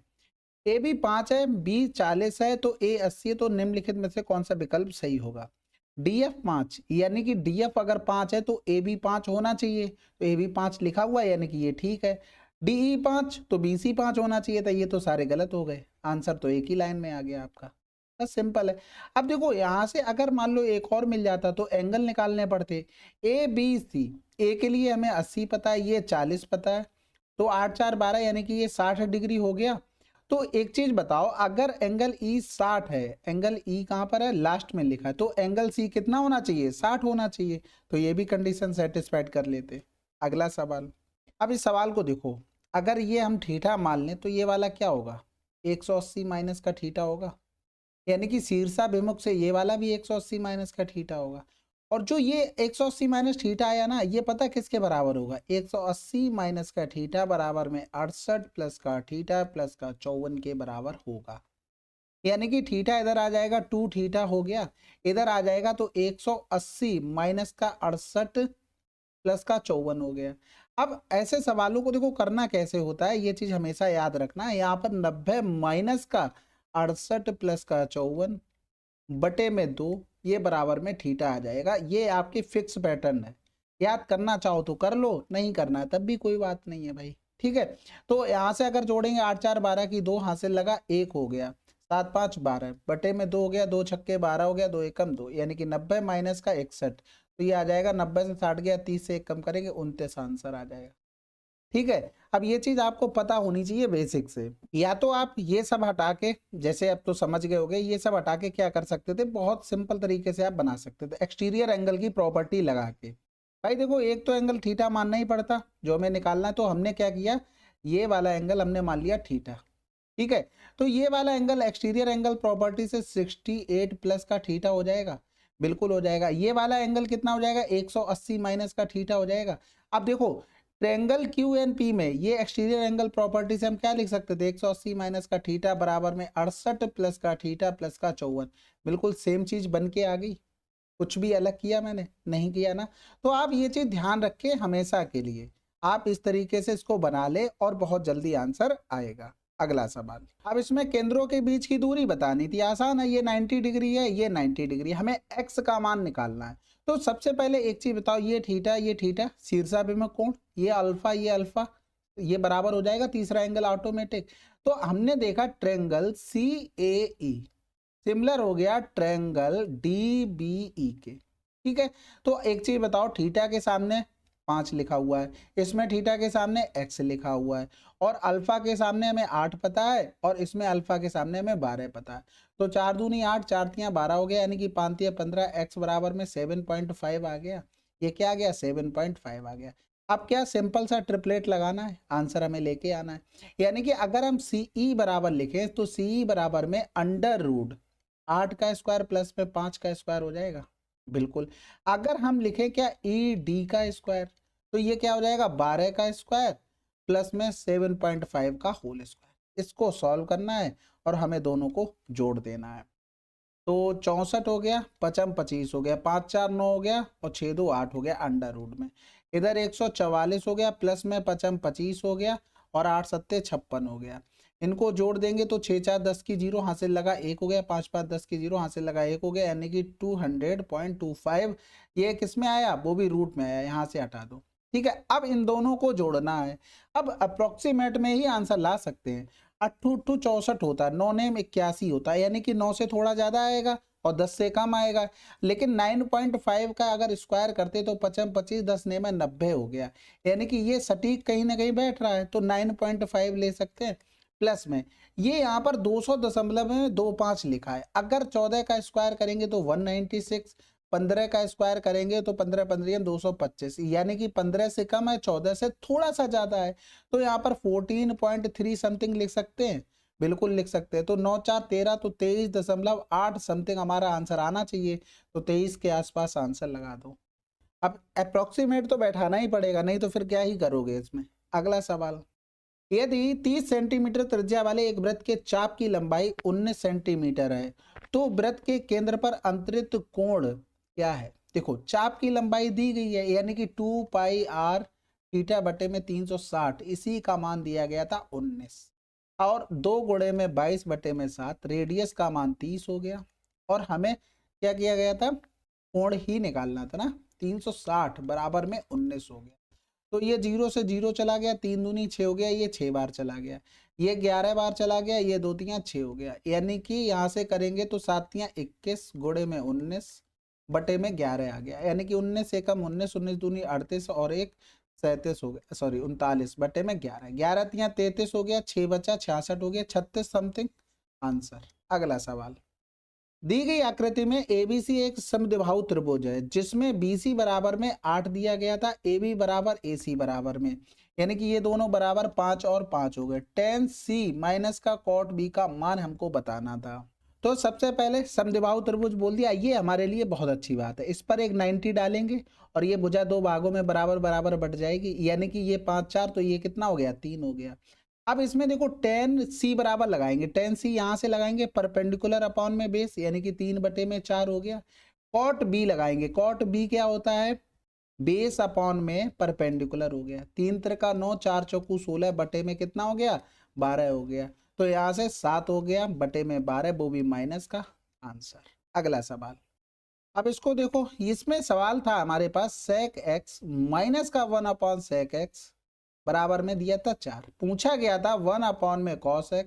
ए बी 5 है, बी 40 है तो ए 80 है, तो निम्नलिखित में से कौन सा विकल्प सही होगा। डी एफ 5, यानी कि डी एफ अगर 5 है तो ए बी 5 होना चाहिए, तो ए बी 5 लिखा हुआ है यानी कि ये ठीक है। डीई 5 तो बी सी 5 होना चाहिए था, ये तो सारे गलत हो गए, आंसर तो एक ही लाइन में आ गया आपका। बस सिंपल है। अब देखो यहाँ से अगर मान लो एक और मिल जाता तो एंगल निकालने पड़ते। ए बी सी, ए के लिए हमें 80 पता है, ये 40 पता है, तो 8 4 12 यानी कि ये 60 डिग्री हो गया। तो एक चीज बताओ, अगर एंगल ई 60 है, एंगल ई कहाँ पर है लास्ट में लिखा है, तो एंगल सी कितना होना चाहिए 60 होना चाहिए, तो ये भी कंडीशन सेटिस्फाइड कर लेते। अगला सवाल, अब इस सवाल को देखो, अगर ये हम थीटा मान लें तो ये वाला क्या होगा 180 माइनस का थीटा होगा, यानी कि शीर्षाभिमुख से ये वाला भी 180 माइनस का थीटा होगा, और जो ये 180 माइनस थीटा आया ना, ये पता किसके बराबर होगा 180 माइनस का थीटा बराबर में 68 प्लस का थीटा प्लस का 54 के बराबर होगा, यानी कि थीटा इधर आ जाएगा 2 थीटा हो गया, इधर आ जाएगा तो 180 माइनस का 68 प्लस का 54 हो गया। अब ऐसे सवालों को देखो करना कैसे होता है, ये चीज हमेशा याद रखना है। यहाँ पर 90 माइनस का 68 प्लस का 54 बटे में 2, ये बराबर में थीटा आ जाएगा। ये आपकी फिक्स पैटर्न है, याद करना चाहो तो कर लो, नहीं करना है तब भी कोई बात नहीं है भाई। ठीक है, तो यहाँ से अगर जोड़ेंगे 8 4 12 की 2 हासिल लगा 1 हो गया, 7 5 12 बटे में 2 हो गया, 2 छक्के 12 हो गया, 2 एकम 2, यानी कि 90 माइनस का 61, तो ये आ जाएगा 90 से 60 गया, 30 से 1 कम करेंगे 29 आंसर आ जाएगा। ठीक है, अब ये चीज आपको पता होनी चाहिए बेसिक से, या तो आप ये सब हटा के, जैसे अब तो समझ गए होगे, ये सब हटा के क्या कर सकते थे, बहुत सिंपल तरीके से आप बना सकते थे एक्सटीरियर एंगल की प्रॉपर्टी लगा के। भाई देखो एक तो एंगल थीटा मानना ही पड़ता जो हमें निकालना है, तो हमने क्या किया, ये वाला एंगल हमने मान लिया थीटा। ठीक है, तो ये वाला एंगल एक्सटीरियर एंगल प्रॉपर्टी से 68 प्लस का थीटा हो जाएगा, बिल्कुल हो जाएगा। ये वाला एंगल कितना हो जाएगा 180 माइनस का थीटा हो जाएगा। अब देखो ट्रायंगल क्यू एन पी में ये एक्सटीरियर एंगल प्रॉपर्टी से हम क्या लिख सकते थे, 180 माइनस का थीटा बराबर में 68 प्लस का थीटा प्लस का 54, बिल्कुल सेम चीज बन के आ गई। कुछ भी अलग किया मैंने, नहीं किया ना। तो आप ये चीज ध्यान रखें हमेशा के लिए, आप इस तरीके से इसको बना ले और बहुत जल्दी आंसर आएगा। अगला सवाल, अब इसमें केंद्रों के बीच की दूरी बतानी थी, आसान है, ये 90 डिग्री है, ये 90 डिग्री, हमें एक्स का मान निकालना है। तो सबसे पहले एक चीज बताओ, ये थीटा शीर्षाभिमुख कोण, ये अल्फा, ये बराबर हो जाएगा, तीसरा एंगल ऑटोमेटिक। तो हमने देखा ट्रायंगल सी ए ई सिमिलर हो गया ट्रायंगल डी बी ई के। ठीक है, तो एक चीज बताओ, थीटा के सामने 5 लिखा हुआ है, इसमें थीटा के सामने x लिखा हुआ है, और अल्फा के सामने हमें 8 पता है, और इसमें अल्फा के सामने हमें 12 पता है। तो 4 दूनी 8, 4 तियां 12 हो गया, यानी कि 5 तियां 15, x बराबर में 7.5 आ गया। ये क्या आ गया 7.5 आ गया। अब क्या सिंपल सा ट्रिपलेट लगाना है, आंसर हमें लेके आना है। यानी कि अगर हम CE बराबर लिखें तो CE बराबर में अंडर रूट 8 का स्क्वायर प्लस में 5 का स्क्वायर हो जाएगा, बिल्कुल। अगर हम लिखें क्या ई डी का स्क्वायर, तो ये क्या हो जाएगा 12 का स्क्वायर प्लस में 7.5 का होल स्क्वायर। इसको सॉल्व करना है और हमें दोनों को जोड़ देना है। तो 64 हो गया, 55 25 हो गया, 5 4 9 हो गया और 6 2 8 हो गया अंडर रूट में। इधर 144 हो गया प्लस में 55 25 हो गया और 8 सत्ते 56 हो गया। इनको जोड़ देंगे तो 6 4 10 की 0 हासिल लगा 1 हो गया, 5 5 10 की 0 हासिल लगा 1 हो गया, यानी कि 200.25। ये किस में आया, वो भी रूट में आया, यहाँ से हटा दो। ठीक है, अब इन दोनों को जोड़ना है। अब अप्रोक्सीमेट में ही आंसर ला सकते हैं। 8 64 होता है, 9 नेम 81 होता है, यानी कि 9 से थोड़ा ज्यादा आएगा और 10 से कम आएगा। लेकिन 9.5 का अगर स्क्वायर करते तो 55 25 10 नेम में 90 हो गया, यानी कि ये सटीक कहीं ना कहीं बैठ रहा है, तो 9.5 ले सकते हैं। प्लस में ये यहाँ पर 200.25 लिखा है। अगर 14 का स्क्वायर करेंगे तो 196, 15 का स्क्वायर करेंगे तो 15 15 225, यानी कि 15 से कम है, 14 से थोड़ा सा ज्यादा है, तो यहाँ पर 14.3 समथिंग लिख सकते हैं। बिल्कुल लिख सकते हैं। तो 9 4 13, तो 23.8 समथिंग हमारा आंसर आना चाहिए। तो 23 के आसपास आंसर लगा दो। अब अप्रोक्सीमेट तो बैठाना ही पड़ेगा, नहीं तो फिर क्या ही करोगे इसमें। अगला सवाल, यदि 30 सेंटीमीटर त्रिज्या वाले एक वृत्त के चाप की लंबाई 19 सेंटीमीटर है, तो वृत्त के केंद्र पर अंतरित कोण क्या है। देखो चाप की लंबाई दी गई है, यानी कि 2 पाई आर थीटा बटे में 360, इसी का मान दिया गया था 19 और 2 गुणे में 22 बटे में 7, रेडियस का मान 30 हो गया और हमें क्या किया गया था, कोण ही निकालना था ना। 360 बराबर में 19 हो गया, तो ये 0 से 0 चला गया, 3 दूनी 6 हो गया, ये 6 बार चला गया, ये 11 बार चला गया, ये 2 तियां 6 हो गया, यानी कि यहाँ से करेंगे तो 7 तियां 21 गुणे में 19 बटे में 11 आ गया, यानी कि 19 से कम 19, 19 दूनी 38 और 1 37 हो गया, सॉरी 39 बटे में 11, 11 तियां 33 हो गया, 6 बचा 66 हो गया, 36 समथिंग आंसर। अगला सवाल, दी गई आकृति में एबीसी एक समद्विबाहु त्रिभुज है, जिसमें बीसी बराबर में 8 दिया गया था, एबी बराबर एसी बराबर में, यानी कि ये दोनों बराबर 5 और 5 हो गए। tan सी माइनस का cot बी का मान हमको बताना था। तो सबसे पहले समद्विबाहु त्रिभुज बोल दिया, ये हमारे लिए बहुत अच्छी बात है। इस पर एक 90 डालेंगे और ये भुजा 2 भागों में बराबर बराबर बट जाएगी, यानी कि ये 5 4, तो ये कितना हो गया 3 हो गया। अब इसमें देखो tan सी बराबर लगाएंगे, tan सी यहां से लगाएंगे परपेंडिकुलर अपॉन में बेस, यानी कि 3 बटे में 4 हो गया। cot बी लगाएंगे, cot बी क्या होता है, बेस अपॉन में परपेंडिकुलर हो गया। 3 त्रिका 9, 4 चौकू 16 बटे में कितना हो गया 12 हो गया, तो यहां से 7 हो गया बटे में 12, वो भी माइनस का आंसर। अगला सवाल, अब इसको देखो, इसमें सवाल था हमारे पास sec x माइनस का 1 अपॉन sec x बराबर में दिया था 4, पूछा गया था 1 अपॉन में cos x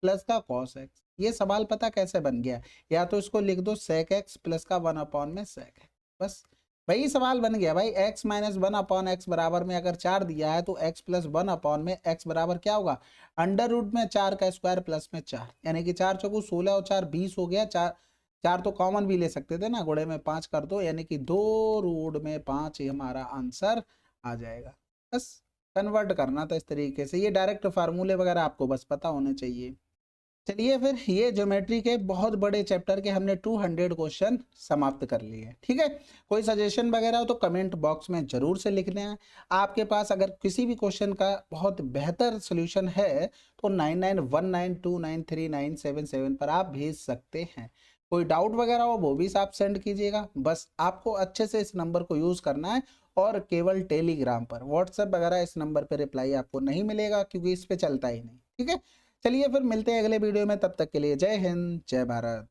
प्लस का cos x। ये सवाल पता कैसे बन गया, या तो इसको लिख दो sec x प्लस का 1 अपॉन में sec x, बस वही सवाल बन गया भाई। x माइनस 1 अपॉन एक्स बराबर में अगर 4 दिया है तो x प्लस 1 अपॉन में x बराबर क्या होगा, अंडर रूट में 4 का स्क्वायर प्लस में 4, यानी कि 4 चौकू 16 और 4 20 हो गया। 4 तो कॉमन भी ले सकते थे ना, गुणे में 5 कर दो, यानी कि 2 रूट में 5 ही हमारा आंसर आ जाएगा। बस कन्वर्ट करना था इस तरीके से, ये डायरेक्ट फार्मूले वगैरह आपको बस पता होने चाहिए। चलिए फिर, ये ज्योमेट्री के बहुत बड़े चैप्टर के हमने 200 क्वेश्चन समाप्त कर लिए। ठीक है, कोई सजेशन वगैरह हो तो कमेंट बॉक्स में जरूर से लिखना है। आपके पास अगर किसी भी क्वेश्चन का बहुत बेहतर सोल्यूशन है तो 9919293977 पर आप भेज सकते हैं। कोई डाउट वगैरह हो वो भी आप सेंड कीजिएगा, बस आपको अच्छे से इस नंबर को यूज करना है और केवल टेलीग्राम पर, व्हाट्सएप वगैरह इस नंबर पर रिप्लाई आपको नहीं मिलेगा क्योंकि इस पे चलता ही नहीं। ठीक है, चलिए फिर मिलते हैं अगले वीडियो में, तब तक के लिए जय हिंद जय भारत।